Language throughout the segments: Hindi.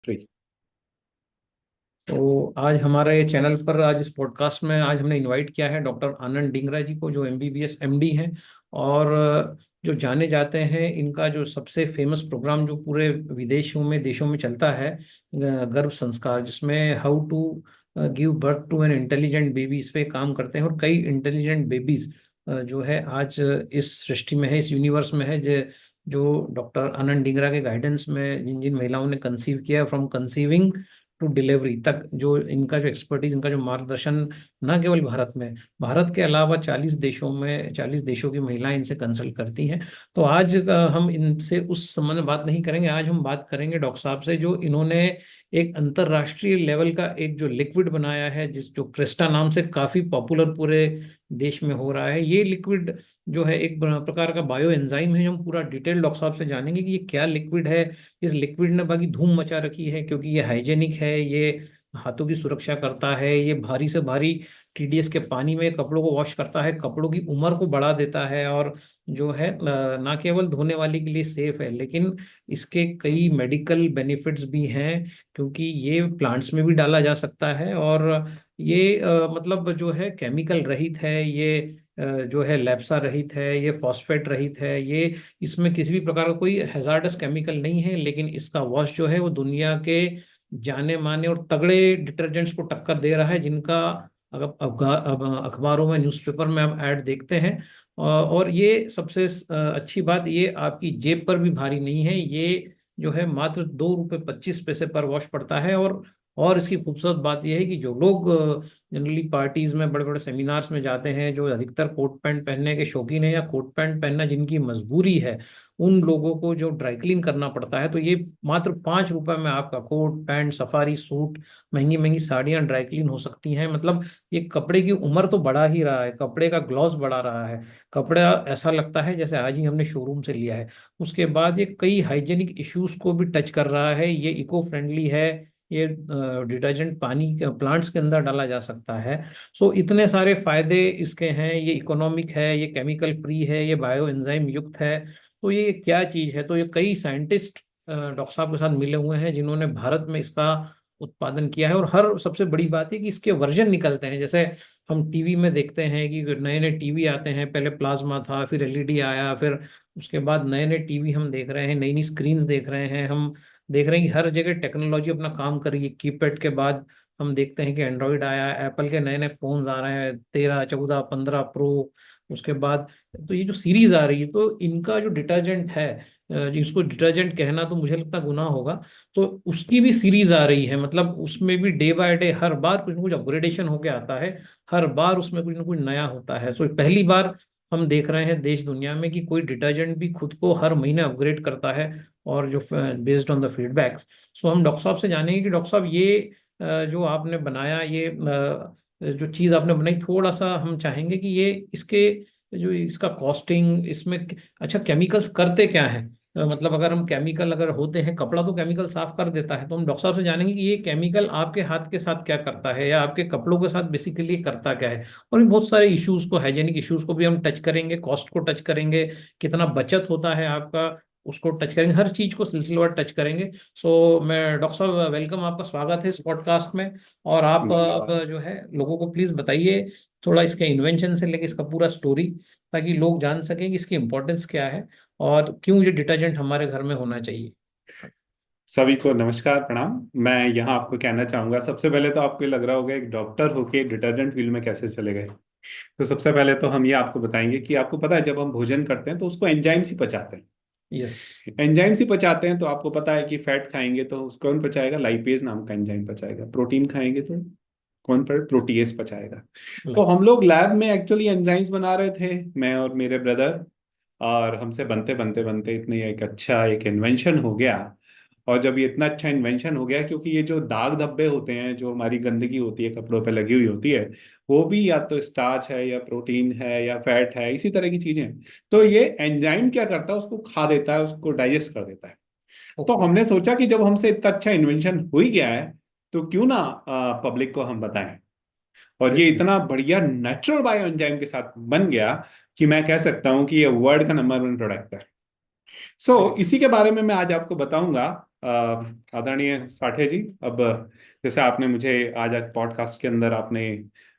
फ्री। तो आज हमारे चैनल पर आज इस पॉडकास्ट में आज हमने इनवाइट किया है डॉक्टर आनंद डिंगरा जी को, जो एमबीबीएस एमडी हैं और जो जाने जाते हैं। इनका जो सबसे फेमस प्रोग्राम जो पूरे विदेशों में देशों में चलता है, गर्भ संस्कार, जिसमें how to give birth to an intelligent baby, इस पे काम करते हैं। और कई इंटेलिजेंट बेबीज जो है आज इस सृष्टि में है, इस यूनिवर्स में है, जो डॉक्टर आनंद डिंगरा के गाइडेंस में जिन जिन महिलाओं ने कंसीव किया, फ्रॉम कंसीविंग टू डिलीवरी तक, जो इनका जो एक्सपर्टीज, इनका जो मार्गदर्शन, न केवल भारत के अलावा 40 देशों की महिलाएं इनसे कंसल्ट करती हैं। तो आज हम इनसे उस संबंध में बात नहीं करेंगे। आज हम बात करेंगे डॉक्टर साहब से, जो इन्होंने एक अंतरराष्ट्रीय लेवल का एक जो लिक्विड बनाया है, जिस जो क्रेस्टा नाम से काफी पॉपुलर पूरे देश में हो रहा है। ये लिक्विड जो है एक प्रकार का बायो एंजाइम है, जो हम पूरा डिटेल डॉक्टर साहब से जानेंगे कि ये क्या लिक्विड है। इस लिक्विड ने बाकी धूम मचा रखी है, क्योंकि ये हाइजेनिक है, ये हाथों की सुरक्षा करता है, ये भारी से भारी टीडीएस के पानी में कपड़ों को वॉश करता है, कपड़ों की उम्र को बढ़ा देता है, और जो है ना केवल धोने वाले के लिए सेफ है, लेकिन इसके कई मेडिकल बेनिफिट्स भी हैं, क्योंकि ये प्लांट्स में भी डाला जा सकता है। और ये मतलब जो है केमिकल रहित है, ये जो है लैप्सा रहित है, ये फॉस्फेट रहित है, ये इसमें किसी भी प्रकार का कोई हैजार्डस केमिकल नहीं है। लेकिन इसका वॉश जो है वो दुनिया के जाने माने और तगड़े डिटर्जेंट्स को टक्कर दे रहा है, जिनका अगर अब अखबारों में, न्यूज़पेपर में आप ऐड देखते हैं। और ये सबसे अच्छी बात, ये आपकी जेब पर भी भारी नहीं है। ये जो है मात्र 2 रुपये 25 पैसे पर वॉश पड़ता है। और इसकी खूबसूरत बात यह है कि जो लोग जनरली पार्टीज में, बड़े बड़े सेमिनार्स में जाते हैं, जो अधिकतर कोट पैंट पहनने के शौकीन है, या कोट पैंट पहनना जिनकी मजबूरी है, उन लोगों को जो ड्राई क्लीन करना पड़ता है, तो ये मात्र 5 रुपए में आपका कोट पैंट, सफारी सूट, महंगी महंगी साड़ियां ड्राई क्लीन हो सकती हैं। मतलब ये कपड़े की उम्र तो बढ़ा ही रहा है, कपड़े का ग्लॉस बढ़ा रहा है, कपड़ा ऐसा लगता है जैसे आज ही हमने शोरूम से लिया है। उसके बाद ये कई हाइजेनिक इश्यूज को भी टच कर रहा है, ये इको फ्रेंडली है, ये डिटर्जेंट पानी प्लांट्स के अंदर डाला जा सकता है। सो इतने सारे फायदे इसके हैं। ये इकोनॉमिक है, ये केमिकल फ्री है, ये बायो एंजाइम युक्त है। तो ये क्या चीज है? तो ये कई साइंटिस्ट डॉक्टर साहब के साथ मिले हुए हैं, जिन्होंने भारत में इसका उत्पादन किया है। और हर सबसे बड़ी बात है कि इसके वर्जन निकलते हैं। जैसे हम टीवी में देखते हैं कि नए नए टीवी आते हैं, पहले प्लाज्मा था, फिर एलईडी आया, फिर उसके बाद नए नए टीवी हम देख रहे हैं, नई नई स्क्रीन्स देख रहे हैं। हम देख रहे हैं कि हर जगह टेक्नोलॉजी अपना काम कर रही है। कीपैड के बाद हम देखते हैं कि एंड्रॉइड आया, एप्पल के नए नए फोन्स आ रहे हैं, 13 14 15 प्रो। उसके बाद तो ये जो सीरीज आ रही है, तो इनका जो डिटर्जेंट है, जिसको डिटर्जेंट कहना तो मुझे लगता गुनाह होगा, तो उसकी भी सीरीज आ रही है। मतलब उसमें भी डे बाय डे हर बार कुछ ना कुछ अपग्रेडेशन होके आता है, हर बार उसमें कुछ ना कुछ नया होता है। सो पहली बार हम देख रहे हैं देश दुनिया में कि कोई डिटर्जेंट भी खुद को हर महीने अपग्रेड करता है, और जो बेस्ड ऑन द फीडबैक्स। सो हम डॉक्टर साहब से जानेंगे कि डॉक्टर साहब ये जो आपने बनाया, ये जो चीज़ आपने बनाई, थोड़ा सा हम चाहेंगे कि ये इसके जो इसका कॉस्टिंग, इसमें अच्छा केमिकल्स करते क्या है। मतलब अगर हम केमिकल अगर होते हैं, कपड़ा तो केमिकल साफ कर देता है, तो हम डॉक्टर साहब से जानेंगे कि ये केमिकल आपके हाथ के साथ क्या करता है, या आपके कपड़ों के साथ बेसिकली करता क्या है। और भी बहुत सारे इश्यूज को, हाइजेनिक इश्यूज को भी हम टच करेंगे, कॉस्ट को टच करेंगे, कितना बचत होता है आपका, उसको टच करेंगे, हर चीज को सिलसिलेवार टच करेंगे। सो मैं डॉक्टर साहब, वेलकम, आपका स्वागत है इस पॉडकास्ट में। और आप अब धन्यवाद। जो है लोगों को प्लीज बताइए थोड़ा इसके इन्वेंशन से लेके इसका पूरा स्टोरी, ताकि लोग जान सकें कि इसकी इम्पोर्टेंस क्या है और क्यों ये डिटर्जेंट हमारे घर में होना चाहिए। सभी को नमस्कार, प्रणाम। मैं यहाँ आपको कहना चाहूंगा, सबसे पहले तो आपको ये लग रहा होगा एक डॉक्टर होके डिटर्जेंट फील्ड में कैसे चले गए। तो सबसे पहले तो हम ये आपको बताएंगे कि आपको पता है जब हम भोजन करते हैं तो उसको एंजाइम्स ही पचाते हैं। यस। एंजाइम्स ही पचाते हैं, तो आपको पता है कि फैट खाएंगे तो उसको कौन पचाएगा? लाइपेज नाम का एंजाइम पचाएगा। प्रोटीन खाएंगे तो कौन पर प्रोटीएस पचाएगा। तो लाइक। हम लोग लैब में एक्चुअली एंजाइम्स बना रहे थे, मैं और मेरे ब्रदर। और हमसे बनते बनते बनते इतनी एक अच्छा एक इन्वेंशन हो गया। और जब ये इतना अच्छा इन्वेंशन हो गया, क्योंकि ये जो दाग धब्बे होते हैं, जो हमारी गंदगी होती है कपड़ों पे लगी हुई होती है, वो भी या तो स्टार्च है या प्रोटीन है या फैट है, इसी तरह की चीजें हैं। तो ये एंजाइम क्या करता है? उसको खा देता है, उसको डाइजेस्ट कर देता है। तो ओके। हमने सोचा कि जब हमसे इतना अच्छा इन्वेंशन हो ही गया है, तो क्यों ना पब्लिक को हम बताएं। और ये इतना बढ़िया नेचुरल बायो एंजाइम के साथ बन गया कि मैं कह सकता हूं कि ये वर्ल्ड का नंबर 1 प्रोडक्ट है। सो इसी के बारे में मैं आज आपको बताऊंगा आदरणीय साठे जी, अब जैसे आपने मुझे आज पॉडकास्ट के अंदर आपने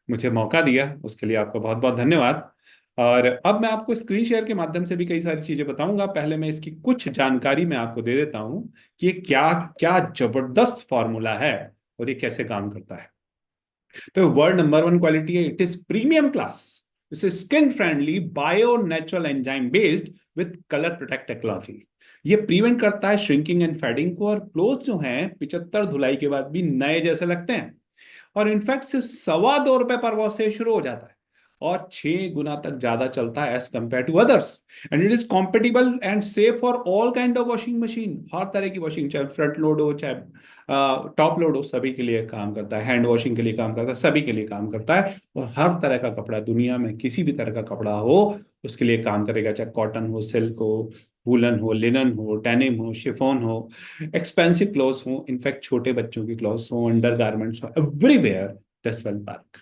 मुझे मौका दिया, उसके लिए आपका बहुत बहुत धन्यवाद। और अब मैं आपको स्क्रीन शेयर के माध्यम से भी कई सारी चीजें बताऊंगा। पहले मैं इसकी कुछ जानकारी मैं आपको दे देता हूं कि ये क्या क्या जबरदस्त फॉर्मूला है और ये कैसे काम करता है। तो वर्ल्ड नंबर वन क्वालिटी है, it is premium class. It's skin friendly bio natural enzyme based with colour protect technology. ये प्रिवेंट करता है श्रिंकिंग एंड फेडिंग को, और क्लोथ जो हैं 75 धुलाई के बाद भी नए जैसे लगते हैं। और इनफैक्ट सिर्फ ₹2.25 पर वॉश से शुरू हो जाता है और 6 गुना तक ज्यादा चलता है as compared to others. And it is compatible and safe for all kind of washing machine. हर तरह की वॉशिंग, चाहे फ्रंट लोड हो चाहे टॉप लोड हो, सभी के लिए काम करता है। हैंड वॉशिंग के लिए काम करता है, सभी के लिए काम करता है। और हर तरह का कपड़ा, दुनिया में किसी भी तरह का कपड़ा हो उसके लिए काम करेगा, चाहे कॉटन हो, सिल्क हो, वूलन हो, लिनन हो, डेनिम हो, शिफॉन हो, एक्सपेंसिव क्लॉथ्स हो, इनफैक्ट छोटे बच्चों की क्लॉथ्स हो, अंडर गारमेंट्स हो, एवरीवेयर दिस विल वर्क।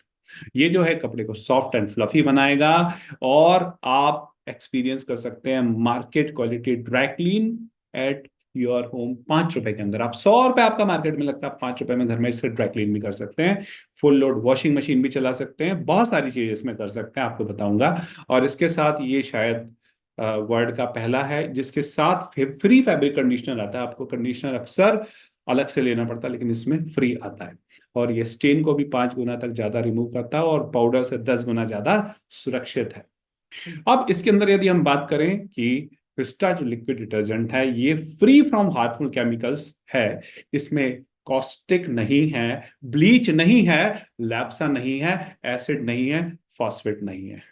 ये जो है कपड़े को सॉफ्ट एंड फ्लफी बनाएगा। और आप एक्सपीरियंस कर सकते हैं market quality dry clean at your home. ₹5 के अंदर, आप ₹100 आपका मार्केट में लगता है, ₹5 में घर में इससे ड्राई क्लीन भी कर सकते हैं, फुल लोड वॉशिंग मशीन भी चला सकते हैं, बहुत सारी चीजें इसमें कर सकते हैं, आपको बताऊंगा। और इसके साथ ये शायद वर्ल्ड का पहला है जिसके साथ फ्री फैब्रिक कंडीशनर आता है। आपको कंडीशनर अक्सर अलग से लेना पड़ता है, लेकिन इसमें फ्री आता है। और ये स्टेन को भी 5 गुना तक ज्यादा रिमूव करता है और पाउडर से 10 गुना ज्यादा सुरक्षित है। अब इसके अंदर यदि हम बात करें कि क्रिस्टा जो लिक्विड डिटर्जेंट है ये फ्री फ्रॉम हार्मफुल केमिकल्स है। इसमें कॉस्टिक नहीं है, ब्लीच नहीं है, लैप्सा नहीं है, एसिड नहीं है, फॉस्फेट नहीं है।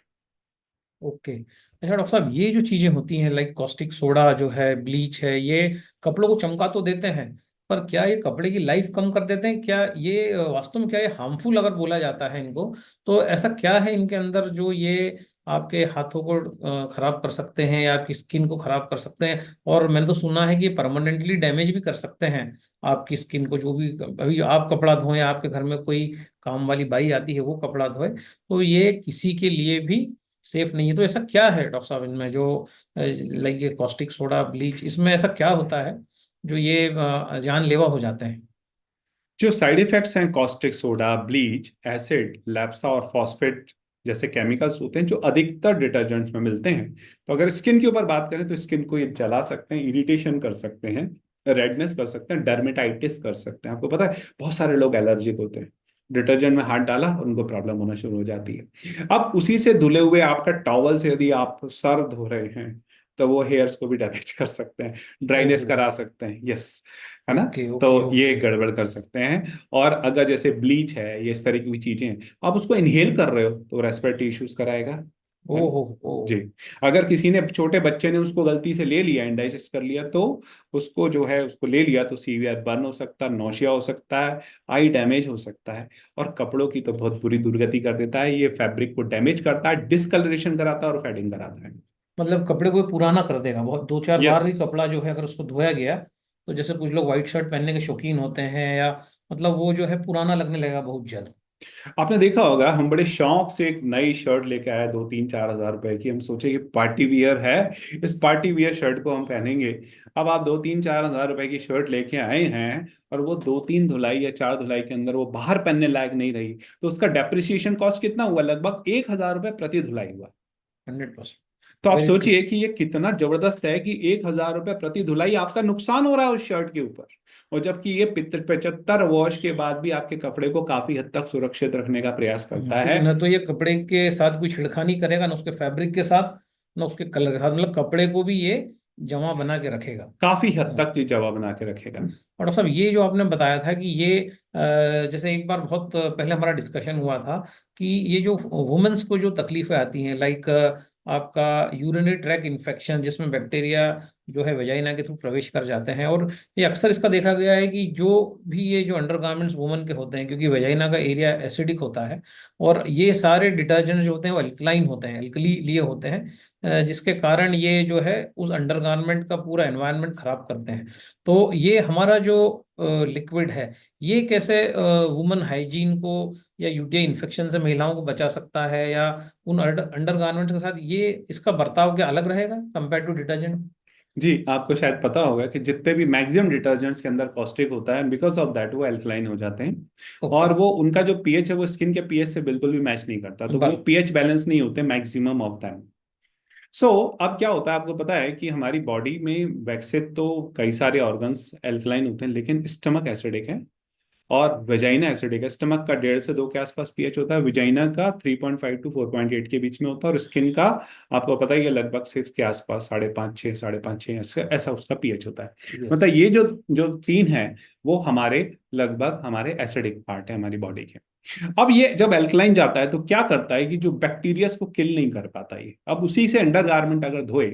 ओके। अच्छा डॉक्टर साहब, ये जो चीजें होती हैं लाइक कॉस्टिक सोडा जो है, ब्लीच है, ये कपड़ों को चमका तो देते हैं, पर क्या ये कपड़े की लाइफ कम कर देते हैं? क्या ये वास्तव में क्या ये हार्मफुल अगर बोला जाता है इनको, तो ऐसा क्या है इनके अंदर जो ये आपके हाथों को खराब कर सकते हैं या आपकी स्किन को खराब कर सकते हैं? और मैंने तो सुना है कि ये परमानेंटली डैमेज भी कर सकते हैं आपकी स्किन को। जो भी अभी आप कपड़ा धोएं, आपके घर में कोई काम वाली बाई आती है वो कपड़ा धोए, तो ये किसी के लिए भी सेफ नहीं है। तो ऐसा क्या है डॉक्टर साहब इनमें जो लाइक ये कॉस्टिक सोडा, ब्लीच, इसमें ऐसा क्या होता है जो ये जानलेवा हो जाते हैं? जो साइड इफेक्ट्स हैं कॉस्टिक सोडा, ब्लीच, एसिड, लैप्सा और फॉस्फेट जैसे केमिकल्स होते हैं जो अधिकतर डिटर्जेंट्स में मिलते हैं। तो अगर स्किन के ऊपर बात करें तो स्किन को ये जला सकते हैं, इरिटेशन कर सकते हैं, रेडनेस कर सकते हैं, डर्मेटाइटिस कर सकते हैं। आपको पता है बहुत सारे लोग एलर्जिक होते हैं, डिटर्जेंट में हाथ डाला और उनको प्रॉब्लम होना शुरू हो जाती है। अब उसी से धुले हुए आपका टॉवल से यदि आप सर धो रहे हैं तो वो हेयर्स को भी डैमेज कर सकते हैं, ड्राइनेस ओहो। करा सकते हैं, यस, है ना। ओके तो ओके ये ओके। गड़बड़ कर सकते हैं। और अगर जैसे ब्लीच है, ये इस तरह की भी चीजें हैं, आप उसको इनहेल कर रहे हो तो रेस्पिरेटरी इश्यूज कराएगा, है ना। ओहो ओ। जी। अगर किसी ने, छोटे बच्चे ने उसको गलती से ले लिया, इंडाइजेस्ट कर लिया, तो उसको जो है उसको ले लिया तो सीवियर बर्न हो सकता है, नौशिया हो सकता है, आई डैमेज हो सकता है। और कपड़ों की तो बहुत बुरी दुर्गति कर देता है, ये फैब्रिक को डैमेज करता है, डिसकलरेशन कराता है और फेडिंग कराता है। मतलब कपड़े को पुराना कर देगा बहुत, दो चार यस। बार भी कपड़ा जो है अगर उसको धोया गया, तो जैसे कुछ लोग व्हाइट शर्ट पहनने के शौकीन होते हैं, या मतलब वो जो है पुराना लगने लगेगा बहुत जल्द। आपने देखा होगा हम बड़े शौक से एक नई शर्ट लेके आए 2-3-4 हज़ार रुपए की, हम सोचे कि पार्टी वियर है, इस पार्टी वियर शर्ट को हम पहनेंगे। अब आप 2-3-4 हज़ार रुपए की शर्ट लेके आए हैं और वो 2-3 धुलाई या 4 धुलाई के अंदर वो बाहर पहनने लायक नहीं रही, तो उसका डेप्रिसिएशन कॉस्ट कितना हुआ? लगभग ₹1,000 प्रति धुलाई हुआ। 100%। तो आप वेरी ट्रू। सोचिए कि ये कितना जबरदस्त है कि ₹1,000 प्रति धुलाई आपका नुकसान हो रहा है उस शर्ट के ऊपर। और जबकि ये 75 वॉश के बाद भी आपके कपड़े को काफी हद तक सुरक्षित रखने का प्रयास करता है। क्योंकि ना तो ये कपड़े के साथ कोई छिड़खानी करेगा, ना उसके फैब्रिक के साथ, ना उसके कलर के साथ, मतलब कपड़े को भी ये जमा बना के रखेगा। काफी हद तक ये जवाब बना के रखेगा। और डॉक्टर साहब, ये जो आपने बताया था कि ये जैसे एक बार बहुत पहले हमारा डिस्कशन हुआ था कि ये जो वुमेन्स को जो तकलीफें आती हैं लाइक आपका यूरिनरी ट्रैक इन्फेक्शन, जिसमें बैक्टीरिया जो है वेजाइना के थ्रू प्रवेश कर जाते हैं, और ये अक्सर इसका देखा गया है कि जो भी ये जो अंडरगारमेंट्स वुमेन के होते हैं, क्योंकि वेजाइना का एरिया एसिडिक होता है, और ये सारे डिटर्जेंट्स जो होते हैं वो अल्कलाइन होते हैं, अल्कली लिए होते हैं, जिसके कारण ये जो है उस अंडरगारमेंट का पूरा एनवायरनमेंट खराब करते हैं। तो ये हमारा जो लिक्विड है, ये कैसे वुमेन हाइजीन को या यूटीआई इन्फेक्शन से महिलाओं को बचा सकता है, या उन अंडर गारमेंट्स के साथ ये इसका बर्ताव क्या अलग रहेगा कंपेयर टू डिटर्जेंट? जी, आपको शायद पता होगा कि जितने भी मैक्सिमम डिटर्जेंट्स के अंदर कॉस्टिक होता है, बिकॉज ऑफ दैट वो एल्कलाइन हो जाते हैं। ओके। और वो उनका जो पीएच है वो स्किन के पीएच से बिल्कुल भी मैच नहीं करता, तो वो बराबर। पीएच बैलेंस नहीं होते मैक्सिमम ऑफ टाइम। सो अब क्या होता है, आपको पता है कि हमारी बॉडी में वैसे तो कई सारे ऑर्गन्स एल्कलाइन होते हैं, लेकिन स्टमक एसिडिक है और वेजाइना एसिडिक है। स्टमक का 1.5 से 2 के आसपास पीएच होता है, वेजाइना का 3.5 to 4.8 के बीच में होता है, और स्किन का आपको पता ही है लगभग 6 के आसपास, 5.5 6 5.5 6 ऐसा उसका पीएच होता है। यस। मतलब ये जो जो तीन है वो हमारे लगभग हमारे एसिडिक पार्ट है हमारी बॉडी के। अब ये जब एल्कलाइन जाता है तो क्या करता है कि जो बैक्टीरियाज को किल नहीं कर पाता ये, अब उसी से अंडरगारमेंट अगर धोए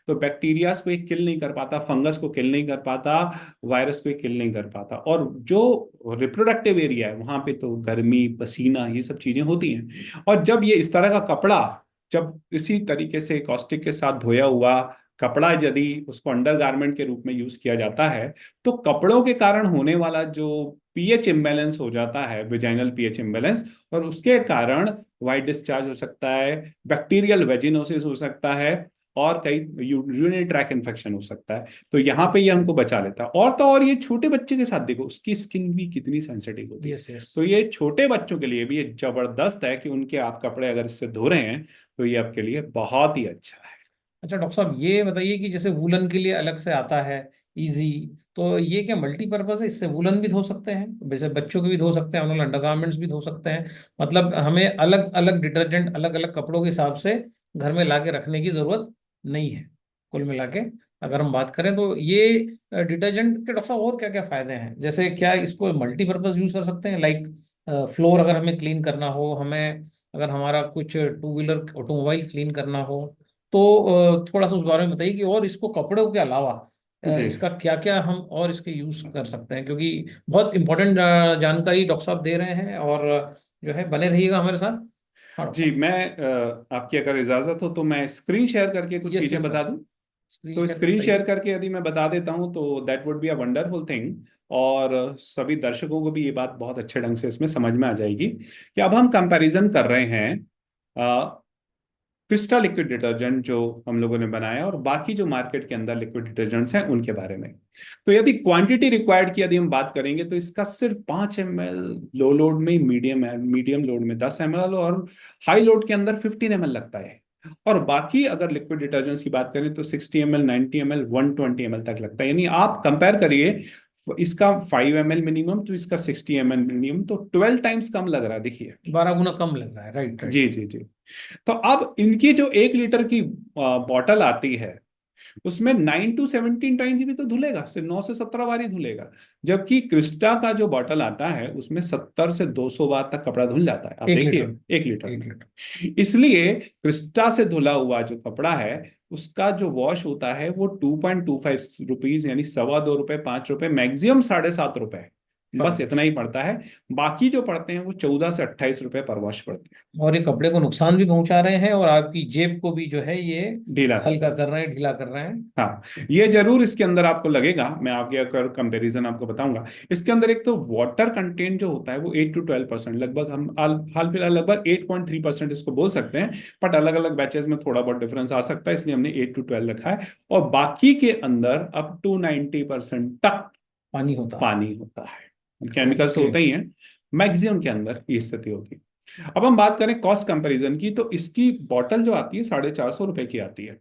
तो बैक्टीरियाज को एक किल नहीं कर पाता, फंगस को किल नहीं कर पाता, वायरस को किल नहीं कर पाता, और जो रिप्रोडक्टिव एरिया है वहां पे तो गर्मी पसीना ये सब चीजें होती हैं। और जब ये इस तरह का कपड़ा, जब इसी तरीके से कॉस्टिक के साथ धोया हुआ कपड़ा यदि उसको अंडरगारमेंट के रूप में यूज किया जाता है, तो कपड़ों के कारण होने वाला जो पीएच इम्बैलेंस हो जाता है, विजाइनल पीएच इम्बैलेंस, और उसके कारण वाइट डिस्चार्ज हो सकता है, बैक्टीरियल वेजिनोसिस हो सकता है, और कई यूरिनरी ट्रैक इन्फेक्शन हो सकता है। तो यहाँ पे ये हमको बचा लेता है। और तो और ये छोटे बच्चे के साथ देखो उसकी स्किन भी कितनी सेंसिटिव होती है। Yes yes. तो ये छोटे बच्चों के लिए भी ये जबरदस्त है कि उनके आप कपड़े अगर इससे धो रहे हैं तो ये आपके लिए बहुत ही अच्छा है। अच्छा डॉक्टर साहब, ये बताइए कि जैसे वुलन के लिए अलग से आता है इजी, तो ये क्या मल्टीपर्पज है? इससे वुलन भी धो सकते हैं, वैसे बच्चों के भी धो सकते हैं, उन्होंने अंडरगारमेंट्स भी धो सकते हैं? मतलब हमें अलग अलग डिटर्जेंट अलग अलग कपड़ों के हिसाब से घर में ला के रखने की जरूरत नहीं है, कुल मिला के अगर हम बात करें तो। ये डिटर्जेंट के डॉक्टर साहब और क्या क्या फायदे हैं? जैसे क्या इसको मल्टीपर्पज यूज कर सकते हैं, लाइक फ्लोर अगर हमें क्लीन करना हो, हमें अगर हमारा कुछ टू व्हीलर ऑटोमोबाइल क्लीन करना हो, तो थोड़ा सा उस बारे में बताइए कि और इसको कपड़ों के अलावा जी इसका क्या क्या हम और इसके यूज कर सकते हैं, क्योंकि बहुत इंपॉर्टेंट जानकारी डॉक्टर साहब दे रहे हैं। और जो है बने रहिएगा हमारे साथ। हाँ डॉक्टर जी, साहब। मैं आपकी अगर इजाजत हो तो मैं स्क्रीन शेयर करके कुछ यस चीजें यस बता डॉक्टर, दूं। स्क्रीन तो शेयर पे स्क्रीन बताइए। शेयर करके यदि मैं बता देता हूं तो that would be a wonderful thing, और सभी दर्शकों को भी ये बात बहुत अच्छे ढंग से इसमें समझ में आ जाएगी कि अब हम कंपैरिजन कर रहे हैं क्रिस्टा लिक्विड डिटर्जेंट जो हम लोगों ने बनाया और बाकी जो मार्केट के अंदर लिक्विड डिटर्जेंट्स हैं उनके बारे में। तो यदि क्वांटिटी रिक्वायर्ड की यदि हम बात करेंगे तो इसका सिर्फ 5 ml लो लोड में, मीडियम लोड में 10 ml, और हाई लोड के अंदर 15 ml लगता है। और बाकी अगर लिक्विड डिटर्जेंट्स की बात करें तो 60 ml, 90 ml, 120 ml तक लगता है। यानी आप कंपेयर करिए इसका 5 ml मिनिमम तो इसका 60 ml मिनिमम, तो 12 टाइम्स कम लग रहा है, देखिए। 12 गुना कम लग रहा है, राइट राइट। जी जी जी। तो अब इनकी जो 1 लीटर की बॉटल आती है उसमें 9 to 17 टाइम्स भी तो धुलेगा, सिर्फ 9 से 17 बार ही धुलेगा। जबकि क्रिस्टा का जो बॉटल आता है उसमें 70 से 200 बार तक कपड़ा धुल जाता है, आप 1 लीटर देखिए में। 1 लीटर एक में। लीटर इसलिए क्रिस्टा से धुला हुआ जो कपड़ा है उसका जो वॉश होता है वो 2.25 रुपीज, यानी ₹2.25 ₹5, मैक्सिमम ₹7.5, पर बस इतना वॉश। ही पड़ता है। बाकी जो पड़ते हैं वो 14 से 28 रुपए पर वॉश पड़ते हैं। और ये कपड़े को नुकसान भी पहुंचा रहे हैं और आपकी जेब को भी जो है ये ढीला हल्का करते हैं। कर रहे हैं, ढीला कर रहे हैं। हाँ, ये जरूर इसके अंदर आपको लगेगा, मैं आगे अगर कंपैरिजन आपको बताऊंगा। इसके अंदर एक तो वाटर कंटेंट जो होता है वो 8 to 12%, लगभग हम हाल फिलहाल लगभग 8.3% इसको बोल सकते हैं, बट अलग अलग बैचेस में थोड़ा बहुत डिफरेंस आ सकता है, इसलिए हमने 8 to 12 रखा है। और बाकी के अंदर अप टू 90% तक पानी होता है। पानी होता है। केमिकल्स तो ओके। होते ही हैं, मैक्सिमम के अंदर ये स्थिति होती है। अब हम बात करें कॉस्ट कंपैरिजन की, तो इसकी बॉटल जो आती है 450 रुपए की आती है।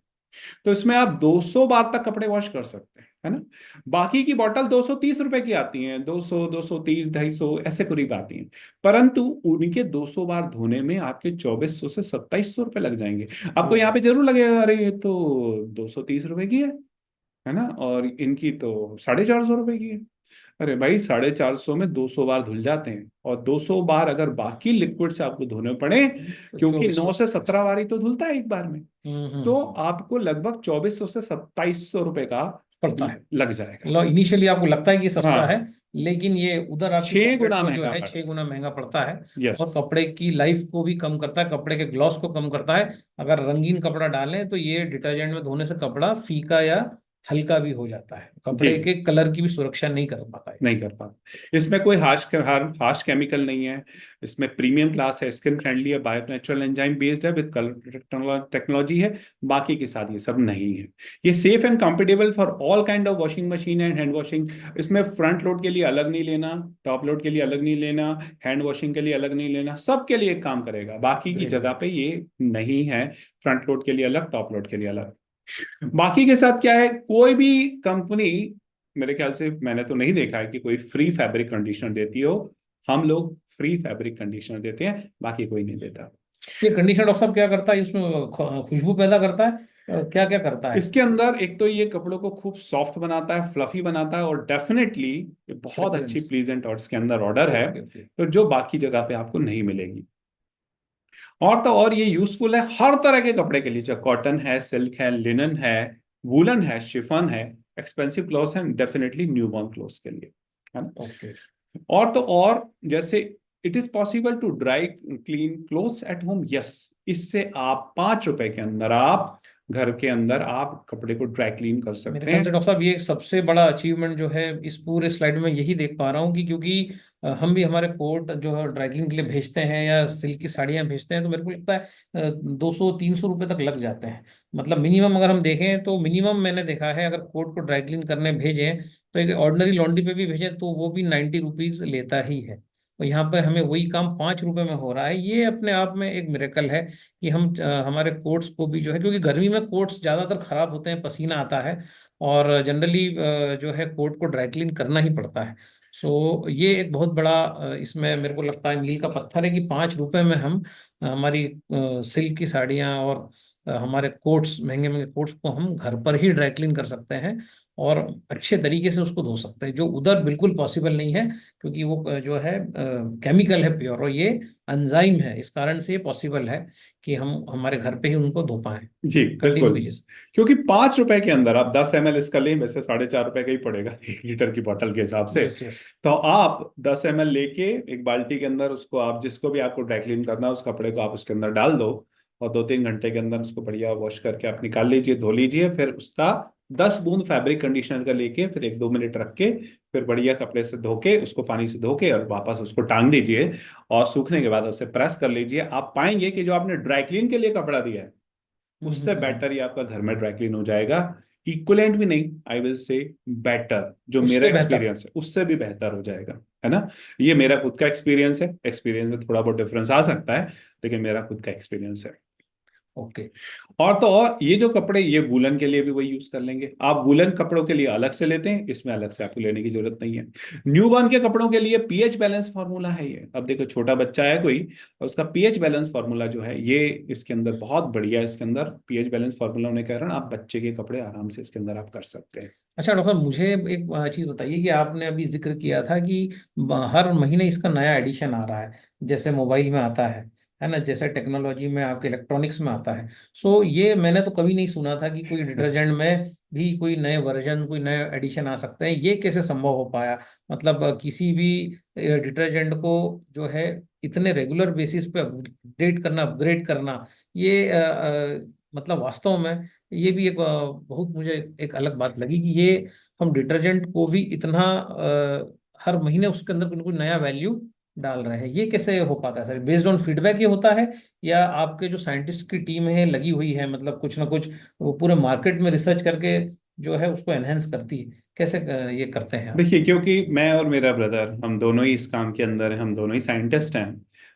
तो इसमें आप 200 बार तक कपड़े वॉश कर सकते हैं, है ना। बाकी की बॉटल 230 रुपए की आती हैं, 200, 230, 250 ऐसे करीब आती हैं। परंतु उनके 200 बार धोने में आपके 2400 से 2700 रुपए लग जाएंगे। आपको यहाँ पे जरूर लगेगा अरे ये तो 230 रुपए की है ना, और इनकी तो 450 रुपए की है। अरे भाई, 450 में 200 बार धुल जाते हैं, और 200 बार अगर बाकी लिक्विड से आपको धोने पड़े, तो क्योंकि 2400 9 से 17 बार ही तो धुलता है एक बार में, तो हम्म। आपको लगभग 2400 से 2700 रुपए का पड़ता है। लग जाएगा। मतलब इनिशियली आपको लगता है कि सस्ता है, हाँ, लेकिन ये उधर आपकी 6 गुना पॉकेट को जो महंगा है पड़ छह रहा गुना महंगा पड़ता है। है। यस। और कपड़े की लाइफ को भी कम करता है, कपड़े के ग्लॉस को कम करता है। अगर रंगीन कपड़ा डालें तो ये डिटर्जेंट में धोने से कपड़ा फीका या हल्का भी हो जाता है, जी, कपड़े के कलर की भी सुरक्षा नहीं कर पाता है। नहीं कर पाता। इसमें कोई हार्श केमिकल नहीं है। इसमें प्रीमियम क्लास है, स्किन फ्रेंडली है, बायो नेचुरल एंजाइम बेस्ड है, विद कलर टेक्नोलॉजी है। बाकी के साथ ये सब नहीं है। ये safe and comfortable for all kind of washing machine and hand washing. इसमें फ्रंट लोड के लिए अलग नहीं लेना, टॉप लोड के लिए अलग नहीं लेना, हैंड वॉशिंग के लिए अलग नहीं लेना, सबके लिए एक काम करेगा। बाकी की ग्रेट जगह ग्रेट। पे ये नहीं है, फ्रंट लोड के लिए अलग, टॉप लोड के लिए अलग। बाकी के साथ क्या है, कोई भी कंपनी, मेरे ख्याल से मैंने तो नहीं देखा है कि कोई फ्री फैब्रिक कंडीशनर देती हो। हम लोग फ्री फैब्रिक कंडीशनर देते हैं, बाकी कोई नहीं देता। ये कंडीशनर डॉक्टर साहब क्या करता है इसमें, खुशबू पैदा करता है, क्या क्या करता है? इसके अंदर एक तो ये कपड़ों को खूब सॉफ्ट बनाता है, फ्लफी बनाता है, और डेफिनेटली ये बहुत अच्छी फ्रेग्रेंस। प्लीजेंट और इसके अंदर ऑर्डर है, ओके ओके। तो जो बाकी जगह पे आपको नहीं मिलेगी। और तो और ये यूजफुल है हर तरह के कपड़े के लिए, चाहे कॉटन है, सिल्क है, लिनन है, वुलन है, शिफॉन है, एक्सपेंसिव क्लोथ्स हैं, डेफिनेटली न्यूबॉर्न क्लोथ्स के लिए, है ना। ओके। और तो और जैसे it is possible to dry clean clothes at home, yes. इससे आप 5 रुपए के अंदर आप घर के अंदर आप कपड़े को ड्राई क्लीन कर मेरे सकते ख्याल से हैं। डॉक्टर साहब ये सबसे बड़ा अचीवमेंट जो है इस पूरे स्लाइड में यही देख पा रहा हूँ कि क्योंकि हम भी हमारे कोट जो है ड्राई क्लीन के लिए भेजते हैं या सिल्क की साड़ियाँ भेजते हैं, तो मेरे को लगता है 200-300 रुपये तक लग जाते हैं। मतलब मिनिमम अगर हम देखें तो मिनिमम मैंने देखा है, अगर कोट को ड्राई क्लीन करने भेजें तो एक ऑर्डिनरी लॉन्ड्री पे भी भेजें तो वो भी 90 रुपीज़ लेता ही है। और यहाँ पे हमें वही काम 5 रुपए में हो रहा है। ये अपने आप में एक मिरेकल है कि हम हमारे कोट्स को भी जो है, क्योंकि गर्मी में कोट्स ज़्यादातर खराब होते हैं, पसीना आता है, और जनरली जो है कोट को ड्राई क्लीन करना ही पड़ता है। सो ये एक बहुत बड़ा इसमें मेरे को लगता है मील का पत्थर है कि 5 रुपए में हम हमारी सिल्क की साड़ियाँ और हमारे कोट्स, महंगे महंगे कोट्स को हम घर पर ही ड्राई क्लीन कर सकते हैं और अच्छे तरीके से उसको धो सकते हैं, जो उधर बिल्कुल पॉसिबल नहीं है, क्योंकि वो जो है केमिकल है प्योर, और ये एंजाइम है, इस कारण से ये पॉसिबल है कि हम हमारे घर पे ही उनको धो पाएं। जी, कंटिन्यू बिल्कुल। कीजिए। क्योंकि 5 रुपए के अंदर आप 10 ml इसका लें, वैसे 4.5 रुपए का ही पड़ेगा 1 लीटर की बोतल के हिसाब से। Yes yes. तो आप 10 ml लेके एक बाल्टी के अंदर उसको, आप जिसको भी आपको ड्राई क्लीन करना है उस कपड़े को आप उसके अंदर डाल दो, और 2-3 घंटे के अंदर उसको बढ़िया वॉश करके आप निकाल लीजिए, धो लीजिए। फिर उसका 10 बूंद फैब्रिक कंडीशनर का लेके फिर 1-2 मिनट रख के फिर बढ़िया कपड़े से धो के, उसको पानी से धो के और वापस उसको टांग दीजिए, और सूखने के बाद उसे प्रेस कर लीजिए। आप पाएंगे कि जो आपने ड्राई क्लीन के लिए कपड़ा दिया है उससे बेटर ही आपका घर में ड्राई क्लीन हो जाएगा। इक्वलेंट भी नहीं, आई विल से बेटर, जो मेरा उससे बेहतर। एक्सपीरियंस है उससे भी बेहतर हो जाएगा, है ना। ये मेरा खुद का एक्सपीरियंस है, एक्सपीरियंस में थोड़ा बहुत डिफरेंस आ सकता है, लेकिन मेरा खुद का एक्सपीरियंस है। ओके। और तो और ये जो कपड़े, ये वुलन के लिए भी वही यूज कर लेंगे। आप वुलन कपड़ों के लिए अलग से लेते हैं, इसमें अलग से आपको लेने की जरूरत नहीं है। न्यूबॉर्न के कपड़ों के लिए पीएच बैलेंस फार्मूला है ये। अब देखो छोटा बच्चा है कोई, और उसका पीएच बैलेंस फार्मूला जो है ये इसके अंदर बहुत बढ़िया है। इसके अंदर पीएच बैलेंस फार्मूला होने के कारण आप बच्चे के कपड़े आराम से इसके अंदर आप कर सकते हैं। अच्छा डॉक्टर, मुझे एक चीज़ बताइए कि आपने अभी जिक्र किया था कि हर महीने इसका नया एडिशन आ रहा है, जैसे मोबाइल में आता है ना, जैसे टेक्नोलॉजी में, आपके इलेक्ट्रॉनिक्स में आता है। सो ये मैंने तो कभी नहीं सुना था कि कोई डिटर्जेंट में भी कोई नए वर्जन, कोई नए एडिशन आ सकते हैं। ये कैसे संभव हो पाया? मतलब किसी भी डिटर्जेंट को जो है इतने रेगुलर बेसिस पे अपग्रेड करना, ये मतलब वास्तव में ये भी एक बहुत मुझे एक अलग बात लगी कि ये हम डिटर्जेंट को भी इतना हर महीने उसके अंदर कोई ना कोई नया वैल्यू डाल रहे हैं। ये कैसे हो पाता है सर? बेस्ड ऑन फीडबैक ये होता है, या आपके जो साइंटिस्ट की टीम है लगी हुई है, मतलब कुछ ना कुछ वो पूरे मार्केट में रिसर्च करके जो है उसको एनहेंस करती है? कैसे ये करते हैं आप? देखिए, क्योंकि मैं और मेरा ब्रदर हम दोनों ही इस काम के अंदर हैं, हम दोनों ही साइंटिस्ट हैं,